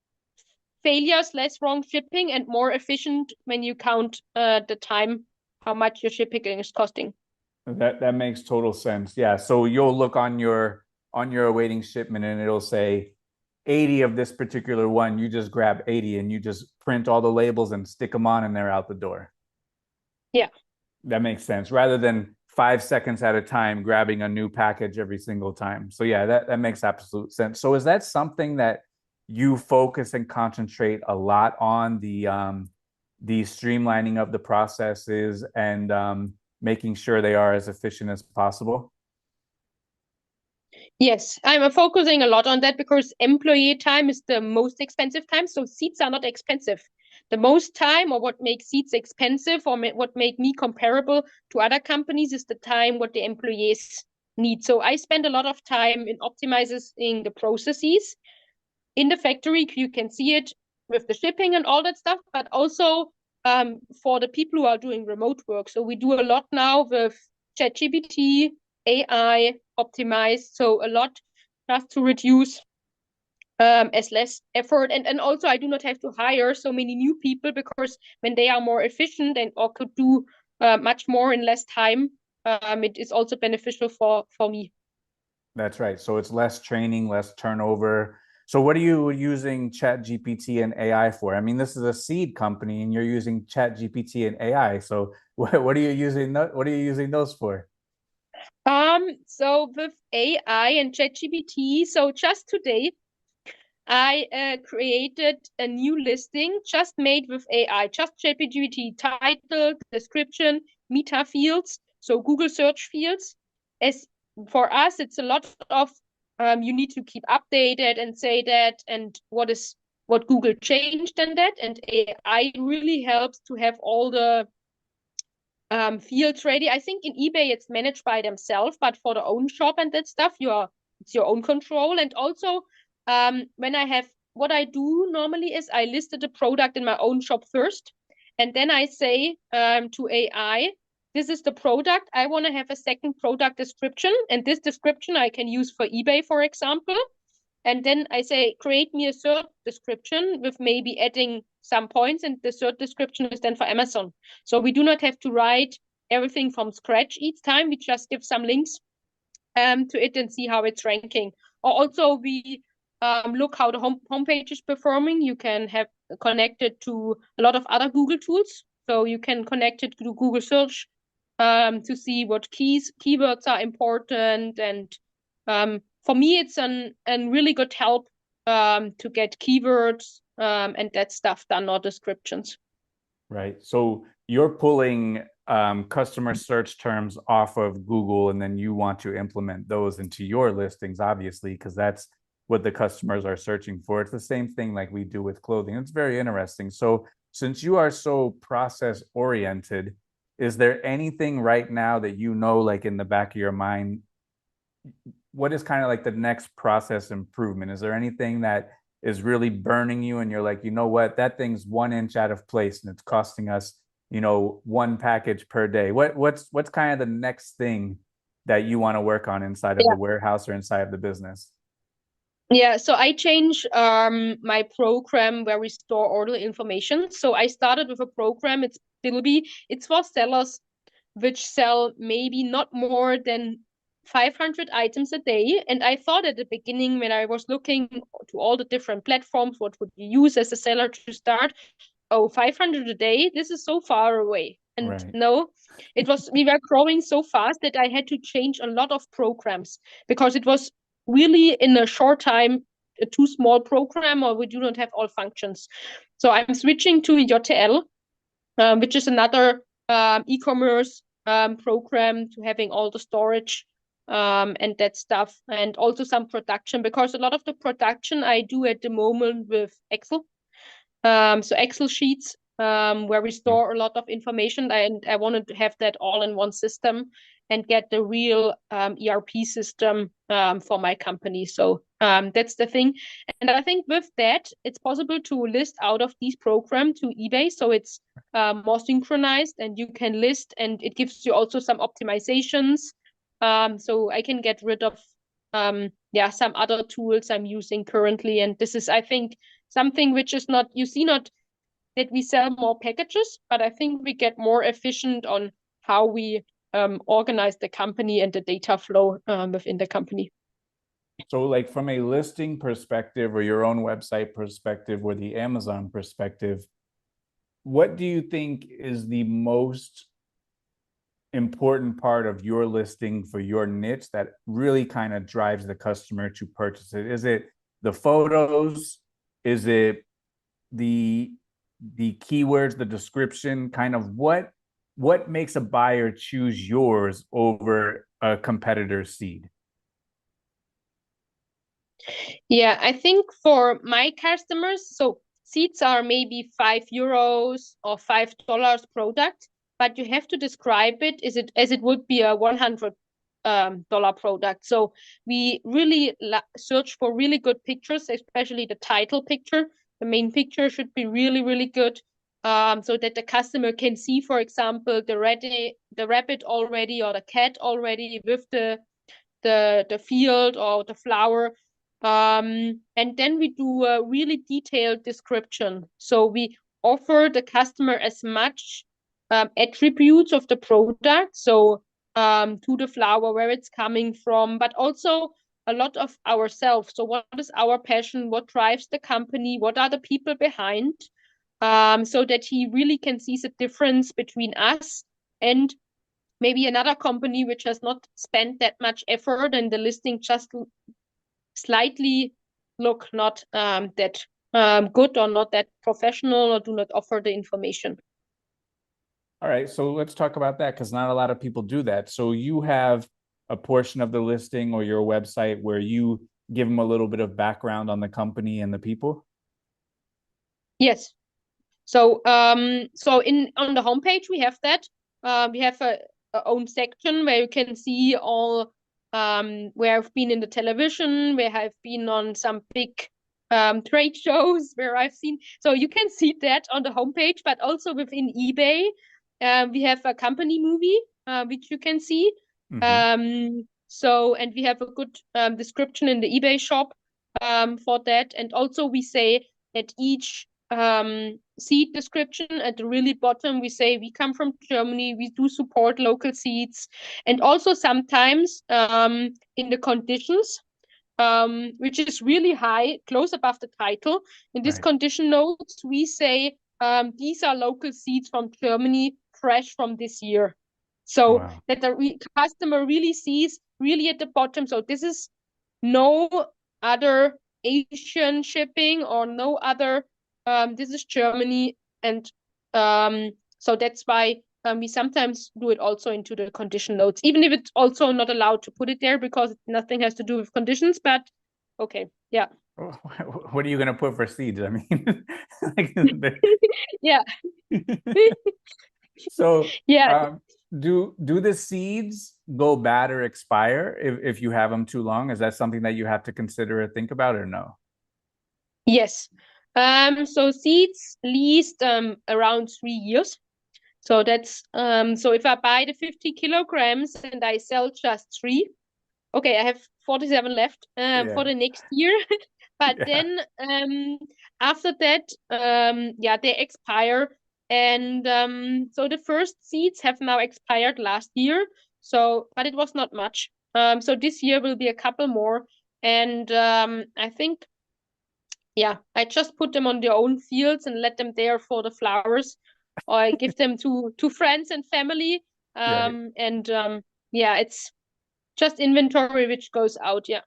failures, less wrong shipping, and more efficient when you count the time, how much your shipping is costing. That makes total sense. Yeah. So you'll look on your awaiting shipment and it'll say 80 of this particular one. You just grab 80 and you just print all the labels and stick them on and they're out the door. Yeah. That makes sense. Rather than 5 seconds at a time grabbing a new package every single time. So yeah, that makes absolute sense. So is that something that you focus and concentrate a lot on the streamlining of the processes and making sure they are as efficient as possible? Yes, I'm focusing a lot on that because employee time is the most expensive time. So seats are not expensive. The most time, or what makes seats expensive, or what make me comparable to other companies, is the time what the employees need. So I spend a lot of time in optimizing the processes in the factory. You can see it with the shipping and all that stuff, but also for the people who are doing remote work. So we do a lot now with ChatGPT, AI optimized. So a lot just to reduce as less effort. And also I do not have to hire so many new people because when they are more efficient and or could do much more in less time, it is also beneficial for me. That's right. So it's less training, less turnover. So what are you using Chat GPT and AI for? I mean, this is a seed company and you're using Chat GPT and AI. So what are you using what are you using those for? So with AI and ChatGPT, so just today I created a new listing just made with AI, just ChatGPT title, description, meta fields, so Google search fields. As for us, it's a lot of you need to keep updated and say that and what Google changed and that, and AI really helps to have all the fields ready. I think in eBay it's managed by themselves, but for the own shop and that stuff, it's your own control. And also, when I have what I do normally is I listed the product in my own shop first, and then I say to AI, this is the product. I want to have a second product description, and this description I can use for eBay, for example. And then I say, create me a third description with maybe adding some points, and the third description is then for Amazon. So we do not have to write everything from scratch each time. We just give some links to it and see how it's ranking. Or also we look how the homepage is performing. You can have connected to a lot of other Google tools. So you can connect it to Google search to see what keywords are important. And for me, it's an really good help to get keywords and that stuff done, or descriptions. Right. So you're pulling customer search terms off of Google and then you want to implement those into your listings, obviously, because that's what the customers are searching for. It's the same thing like we do with clothing. It's very interesting. So since you are so process oriented, is there anything right now that you know, like in the back of your mind, what is kind of like the next process improvement? Is there anything that is really burning you and you're like, you know what, that thing's 1 inch out of place and it's costing us, one package per day? What's kind of the next thing that you want to work on inside of the warehouse or inside of the business? Yeah, so I changed my program where we store all the information. So I started with a program. It's for sellers which sell maybe not more than 500 items a day. And I thought at the beginning when I was looking to all the different platforms, what would you use as a seller to start? Oh, 500 a day, this is so far away. And Right. no, we were growing so fast that I had to change a lot of programs because it was really in a short time a too small program, or we do not have all functions. So I'm switching to JTL, which is another e-commerce program, to having all the storage and that stuff, and also some production, because a lot of the production I do at the moment with Excel. So Excel sheets where we store a lot of information, and I wanted to have that all in one system and get the real ERP system for my company. So that's the thing. And I think with that, it's possible to list out of these programs to eBay. So it's more synchronized and you can list, and it gives you also some optimizations. So I can get rid of some other tools I'm using currently. And this is, I think, something which is not, you see, not that we sell more packages, but I think we get more efficient on how we organize the company and the data flow within the company. So like from a listing perspective or your own website perspective or the Amazon perspective, what do you think is the most important part of your listing for your niche that really kind of drives the customer to purchase it? Is it the photos? Is it the keywords, the description? Kind of what makes a buyer choose yours over a competitor's seed? Yeah, I think for my customers, so seats are maybe €5 or $5 product, but you have to describe it as it would be a $100 product. So we really search for really good pictures, especially the title picture. The main picture should be really, really good, so that the customer can see, for example, the rabbit already or the cat already with the field or the flower. And then we do a really detailed description. So we offer the customer as much attributes of the product. So to the flower, where it's coming from, but also a lot of ourselves. So what is our passion? What drives the company? What are the people behind? So that he really can see the difference between us and maybe another company which has not spent that much effort, and the listing just slightly look not that good or not that professional or do not offer the information. All right, so let's talk about that because not a lot of people do that. So you have a portion of the listing or your website where you give them a little bit of background on the company and the people? Yes. So on the homepage we have that. We have a own section where you can see all where I've been in the television, where I've been on some big trade shows, where I've seen. So you can see that on the homepage, but also within eBay, we have a company movie which you can see. So, and we have a good description in the eBay shop for that, and also we say that each seed description at the really bottom, we say we come from Germany, we do support local seeds, and also sometimes in the conditions, which is really high, close above the title. In this condition notes, we say these are local seeds from Germany, fresh from this year. So that the customer really sees really at the bottom. So this is no other Asian shipping or no other. This is Germany, and so that's why we sometimes do it also into the condition notes, even if it's also not allowed to put it there because nothing has to do with conditions. But okay, yeah. What are you gonna put for seeds? I mean, yeah. So yeah. do the seeds go bad or expire if you have them too long? Is that something that you have to consider or think about, or no? Yes. So seeds least around 3 years. So that's so if I buy the 50 kilograms and I sell just 3, okay, I have 47 left for the next year. But then after that, they expire. And so the first seeds have now expired last year. So, but it was not much. So this year will be a couple more. And I think, I just put them on their own fields and let them there for the flowers, or I give them to friends and family. It's just inventory which goes out. Yeah,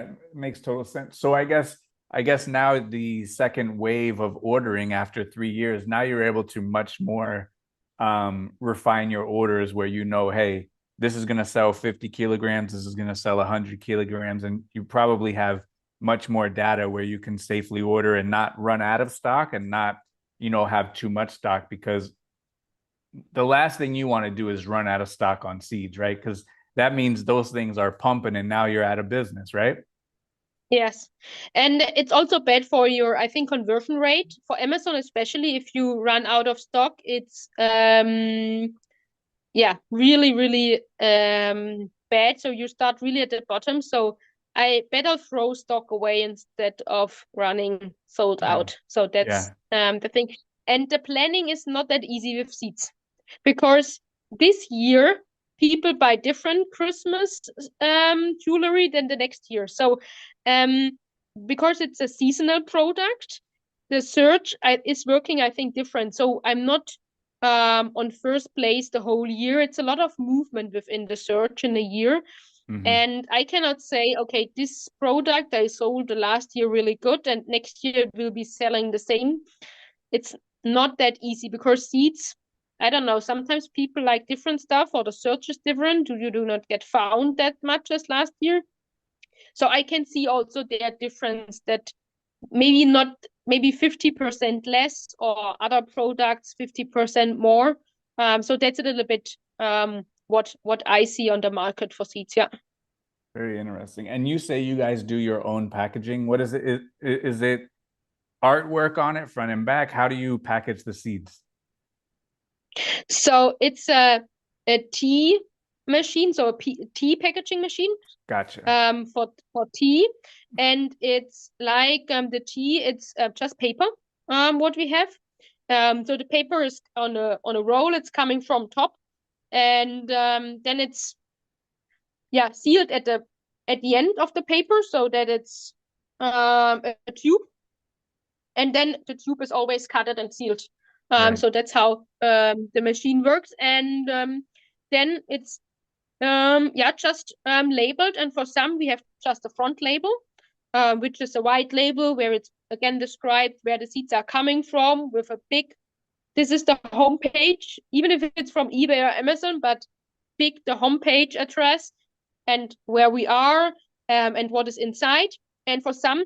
it makes total sense. So I guess now the second wave of ordering after 3 years, now you're able to much more refine your orders where you know, hey, this is going to sell 50 kilograms, this is going to sell 100 kilograms, and you probably have much more data where you can safely order and not run out of stock and not have too much stock, because the last thing you want to do is run out of stock on seeds, right? Because that means those things are pumping and now you're out of business, right? Yes. And it's also bad for your, I think, conversion rate for Amazon, especially if you run out of stock. It's yeah, really, really bad. So you start really at the bottom. So I better throw stock away instead of running sold Yeah. out. So that's Yeah. the thing. And the planning is not that easy with seeds, because this year people buy different Christmas jewelry than the next year. So um because it's a seasonal product, the search is working, I think, different. So I'm not on first place the whole year. It's a lot of movement within the search in a year. Hmm. And I cannot say, okay, this product I sold the last year really good, and next year it will be selling the same. It's not that easy, because seeds, I don't know, sometimes people like different stuff, or the search is different. You do not get found that much as last year. So I can see also their difference, that maybe not, maybe 50% less, or other products 50% more. So that's a little bit what I see on the market for seeds. Yeah. Very interesting. And you say you guys do your own packaging. What is it? Is it artwork on it, front and back? How do you package the seeds? So it's a tea machine, so tea packaging machine Gotcha. for tea. And it's like the tea, it's just paper what we have. So the paper is on a roll, it's coming from top, and then it's, yeah, sealed at the end of the paper, so that it's a tube, and then the tube is always cutted and sealed. Right. So that's how the machine works. And then it's yeah, just labeled. And for some, we have just a front label, which is a white label where it's again described where the seeds are coming from, with a big, this is the homepage, even if it's from eBay or Amazon, but big, the homepage address, and where we are, and what is inside. And for some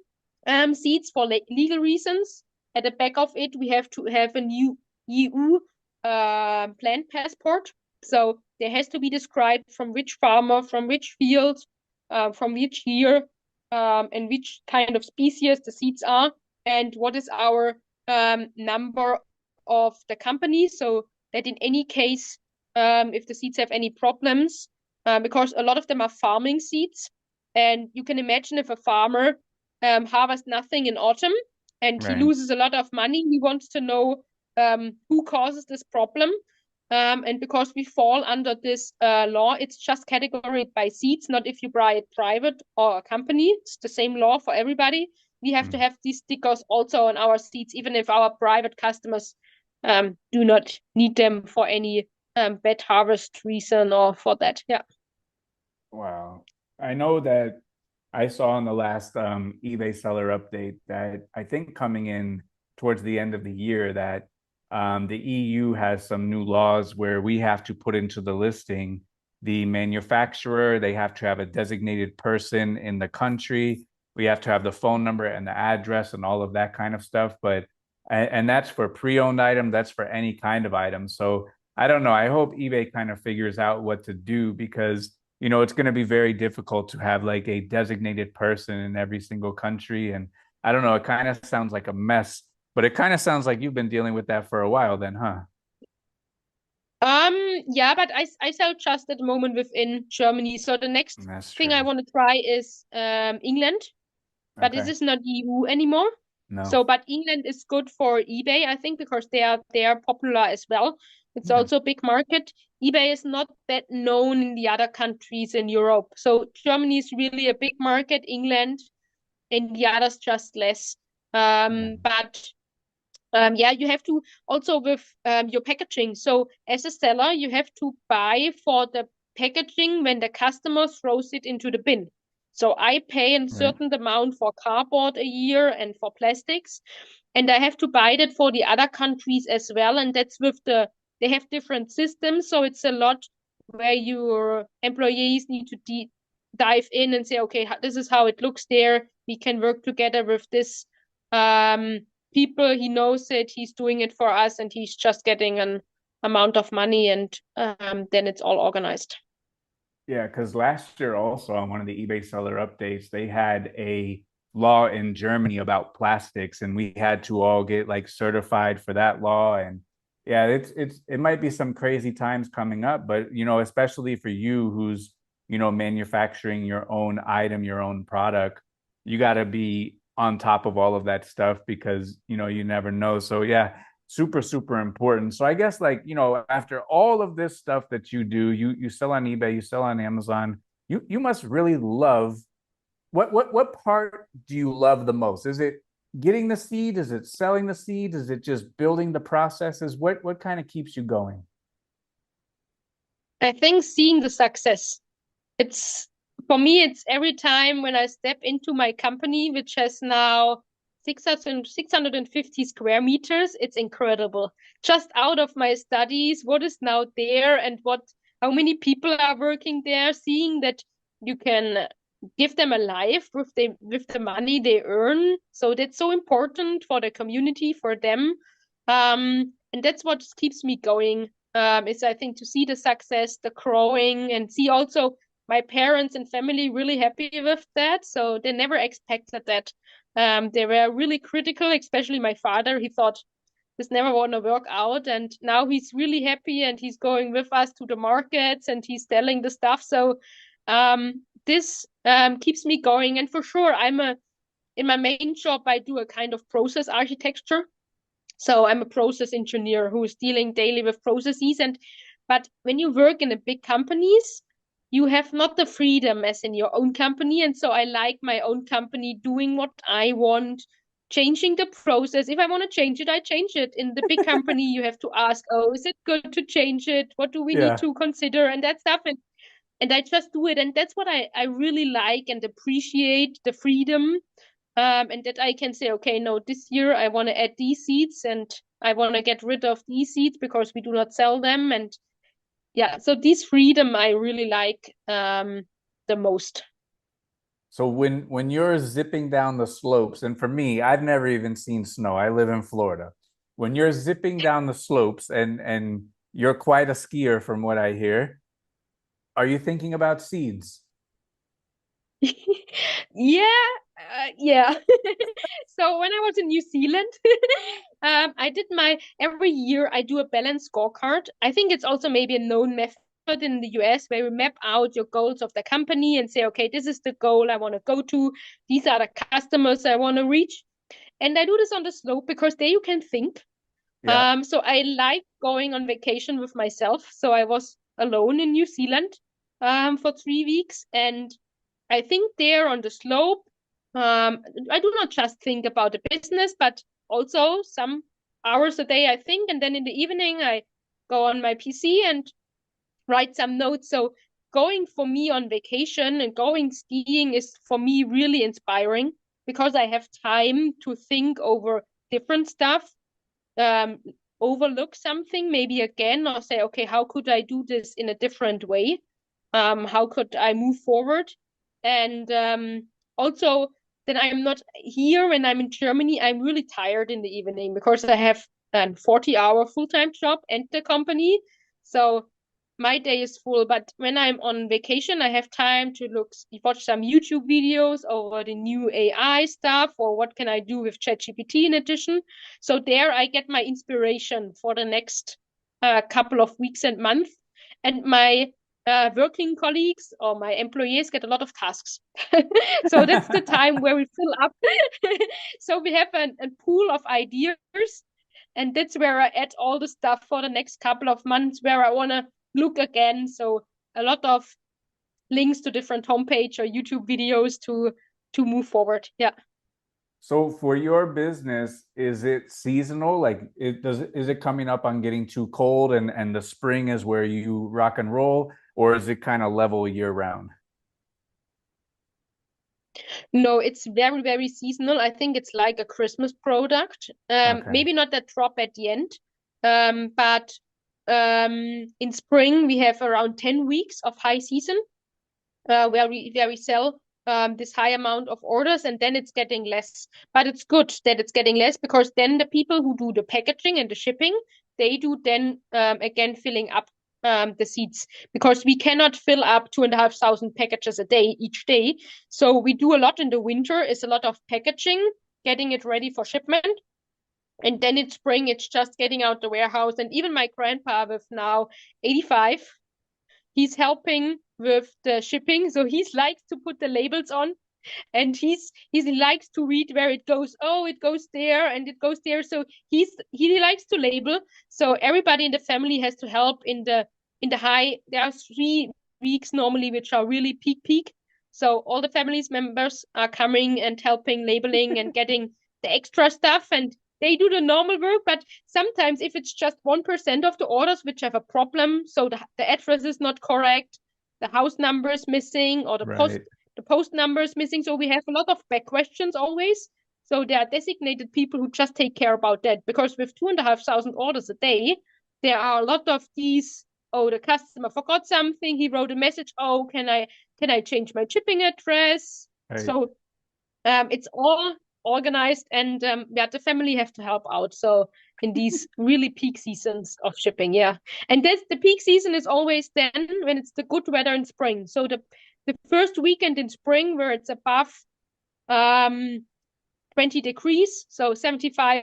seats, for legal reasons, at the back of it, we have to have a new EU plant passport. So there has to be described from which farmer, from which field, from which year, and which kind of species the seeds are, and what is our number of the company, so that in any case, if the seeds have any problems, because a lot of them are farming seeds. And you can imagine, if a farmer harvests nothing in autumn and he Right. loses a lot of money, he wants to know who causes this problem. And because we fall under this law, it's just categorized by seeds, not if you buy it private or a company. It's the same law for everybody. We have to Mm. have these stickers also on our seeds, even if our private customers do not need them for any bad harvest reason or for that. Yeah. Wow. I know that I saw in the last eBay seller update that I think coming in towards the end of the year that the EU has some new laws where we have to put into the listing the manufacturer, they have to have a designated person in the country, we have to have the phone number and the address and all of that kind of stuff. But and that's for pre-owned item, that's for any kind of item. So I don't know. I hope eBay kind of figures out what to do, because it's going to be very difficult to have like a designated person in every single country. And I don't know, it kind of sounds like a mess, but it kind of sounds like you've been dealing with that for a while then, huh? Um, yeah, but I sell just at the moment within Germany. So the next That's thing I true. want to try is England, but this Okay. is not EU anymore. No. So, but England is good for eBay, I think, because they are popular as well. It's Yeah. also a big market. eBay is not that known in the other countries in Europe. So Germany is really a big market, England, and the others just less. Yeah. But yeah, you have to also with your packaging. So as a seller, you have to buy for the packaging when the customer throws it into the bin. So I pay a Right. certain amount for cardboard a year and for plastics, and I have to buy that for the other countries as well. And that's with they have different systems, so it's a lot where your employees need to dive in and say, okay, this is how it looks there. We can work together with this. people. He knows it. He's doing it for us, and he's just getting an amount of money, and then it's all organized. Yeah, because last year also on one of the eBay seller updates, they had a law in Germany about plastics, and we had to all get like certified for that law. And yeah, it might be some crazy times coming up, but especially for you who's manufacturing your own item, your own product, you got to be on top of all of that stuff because you never know. So yeah, super super important. So I guess like after all of this stuff that you do, you sell on eBay, you sell on Amazon, you must really love what part do you love the most? Is it getting the seed? Is it selling the seed? Is it just building the processes? What kind of keeps you going? I think seeing the success. It's for me, it's every time when I step into my company, which has now 650 square meters, it's incredible. Just out of my studies, what is now there and how many people are working there, seeing that you can give them a life with the money they earn. So that's so important for the community, for them. And that's what keeps me going. Is I think to see the success, the growing, and see also my parents and family really happy with that. So they never expected that. They were really critical, especially my father. He thought this never want to work out, and now he's really happy and he's going with us to the markets and he's selling the stuff. So this keeps me going. And for sure, in my main job, I do a kind of process architecture. So I'm a process engineer who is dealing daily with processes. But when you work in the big companies, you have not the freedom as in your own company. And so I like my own company doing what I want, changing the process. If I want to change it, I change it. In the big company, you have to ask, oh, is it good to change it? What do we need Yeah. to consider? And that stuff. And I just do it. And that's what I really like and appreciate the freedom, and that I can say, okay, no, this year I want to add these seeds and I want to get rid of these seeds because we do not sell them. And yeah, so this freedom I really like the most. So when you're zipping down the slopes, and for me, I've never even seen snow. I live in Florida. When you're zipping down the slopes and you're quite a skier from what I hear, are you thinking about seeds? Yeah, yeah. So when I was in New Zealand, I did every year I do a balanced scorecard. I think it's also maybe a known method in the US where you map out your goals of the company and say, okay, this is the goal I want to go to. These are the customers I want to reach. And I do this on the slope because there you can think. Yeah. So I like going on vacation with myself. So I was alone in New Zealand for 3 weeks, and I think there on the slope, I do not just think about the business, but also some hours a day I think, and then in the evening I go on my PC and write some notes. So going for me on vacation and going skiing is for me really inspiring because I have time to think over different stuff, um, overlook something maybe again, or say, okay, how could I do this in a different way? How could I move forward? And also, then I'm not here when I'm in Germany. I'm really tired in the evening because I have a 40-hour full-time job and the company. So my day is full. But when I'm on vacation, I have time to watch some YouTube videos over the new AI stuff, or what can I do with ChatGPT in addition. So there I get my inspiration for the next couple of weeks and months. And my working colleagues or my employees get a lot of tasks. So that's the time where we fill up. So we have a pool of ideas, and that's where I add all the stuff for the next couple of months where I want to look again. So a lot of links to different homepage or YouTube videos to move forward. Yeah. So for your business, is it seasonal? Like is it coming up on getting too cold and the spring is where you rock and roll, or is it kind of level year round? No, it's very, very seasonal. I think it's like a Christmas product. Okay. Maybe not that drop at the end. But in spring we have around 10 weeks of high season, where we sell this high amount of orders, and then it's getting less. But it's good that it's getting less, because then the people who do the packaging and the shipping, they do then again filling up the seats, because we cannot fill up 2,500 packages a day each day. So we do a lot in the winter, is a lot of packaging, getting it ready for shipment. And then in spring, it's just getting out the warehouse. And even my grandpa, with now 85, he's helping with the shipping. So he likes to put the labels on, and he likes to read where it goes. Oh, it goes there and it goes there. So he likes to label. So everybody in the family has to help in the high. There are 3 weeks normally which are really peak. So all the family's members are coming and helping labeling and getting the extra stuff, and they do the normal work. But sometimes if it's just 1% of the orders which have a problem, so the address is not correct, the house number is missing, or Right. the post number is missing. So we have a lot of back questions always. So there are designated people who just take care about that, because with 2,500 orders a day, there are a lot of these. Oh, the customer forgot something. He wrote a message. Oh, can I change my shipping address? Right. So it's all organized, and the family have to help out. So in these really peak seasons of shipping, yeah. And that's the peak season is always then when it's the good weather in spring. So the first weekend in spring, where it's above 20 degrees, so 75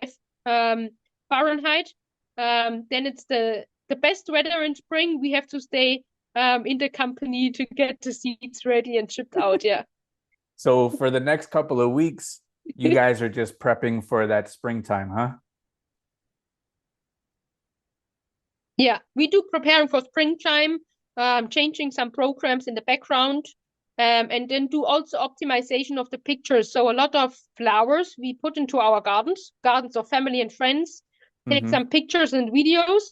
Fahrenheit, then it's the best weather in spring. We have to stay in the company to get the seats ready and shipped out. Yeah. So for the next couple of weeks, you guys are just prepping for that springtime, huh? Yeah, we do preparing for springtime, changing some programs in the background, and then do also optimization of the pictures. So a lot of flowers we put into our gardens of family and friends, take Mm-hmm. some pictures and videos.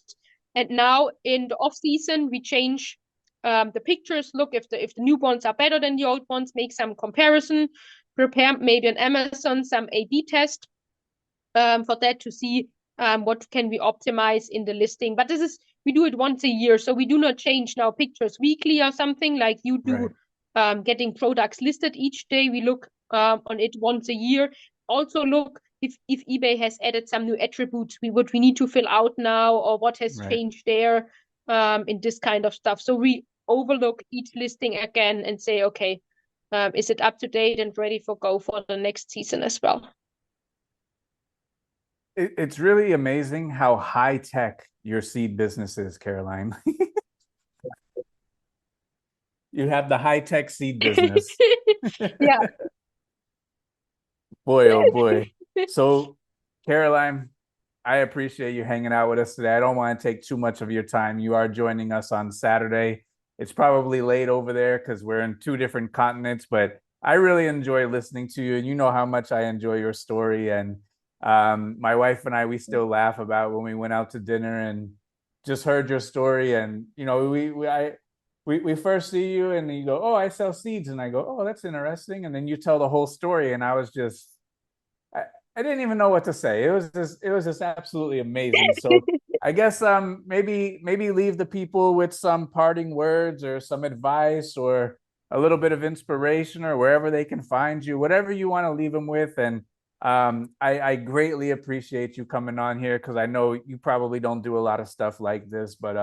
And now in the off season, we change the pictures. Look if the new ones are better than the old ones, make some comparison, prepare maybe on Amazon some A/B test for that, to see what can we optimize in the listing. But we do it once a year, so we do not change now pictures weekly or something like you do. Right. Getting products listed each day, we look on it once a year. Also look if eBay has added some new attributes we need to fill out now, or what has Right. changed there in this kind of stuff. So we overlook each listing again and say, okay, is it up to date and ready for go for the next season as well? It's really amazing how high tech your seed business is, Caroline. You have the high tech seed business. Yeah. Boy, oh boy. So, Caroline, I appreciate you hanging out with us today. I don't want to take too much of your time. You are joining us on Saturday. It's probably late over there because we're in 2 different continents, but I really enjoy listening to you, and you know how much I enjoy your story. And my wife and I, we still laugh about when we went out to dinner and just heard your story. And we first see you, and you go, "Oh, I sell seeds," and I go, "Oh, that's interesting." And then you tell the whole story, and I was just I, I didn't even know what to say. It was just absolutely amazing. So I guess maybe leave the people with some parting words or some advice or a little bit of inspiration or wherever they can find you, whatever you want to leave them with. And I greatly appreciate you coming on here because I know you probably don't do a lot of stuff like this, but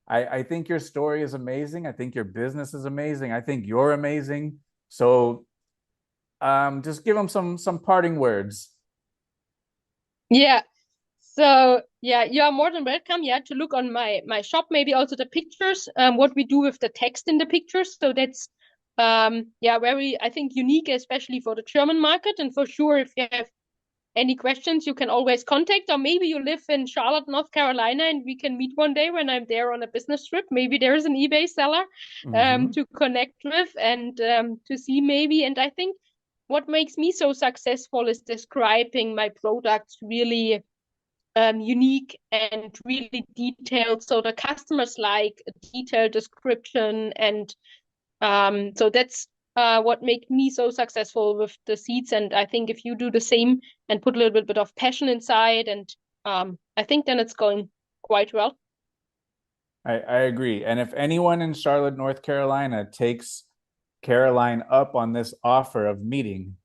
I think your story is amazing. I think your business is amazing. I think you're amazing. So just give them some parting words. Yeah. So yeah, you are more than welcome, yeah, to look on my shop, maybe also the pictures, what we do with the text in the pictures. So that's yeah, very, I think, unique, especially for the German market. And for sure, if you have any questions, you can always contact, or maybe you live in Charlotte, North Carolina, and we can meet one day when I'm there on a business trip. Maybe there's an eBay seller Mm-hmm. to connect with, and to see maybe. And I think what makes me so successful is describing my products really unique and really detailed. So the customers like a detailed description, and so that's what makes me so successful with the seeds. And I think if you do the same and put a little bit of passion inside, and I think then it's going quite well. I agree. And if anyone in Charlotte, North Carolina takes Caroline up on this offer of meeting,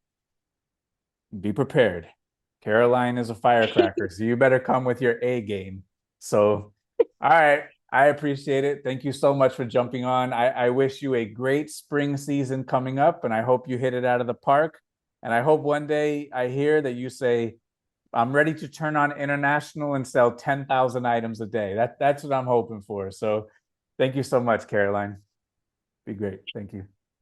be prepared. Caroline is a firecracker, so you better come with your A game. So, all right, I appreciate it. Thank you so much for jumping on. I wish you a great spring season coming up, and I hope you hit it out of the park. And I hope one day I hear that you say, I'm ready to turn on international and sell 10,000 items a day. That's what I'm hoping for. So thank you so much, Caroline. Be great. Thank you.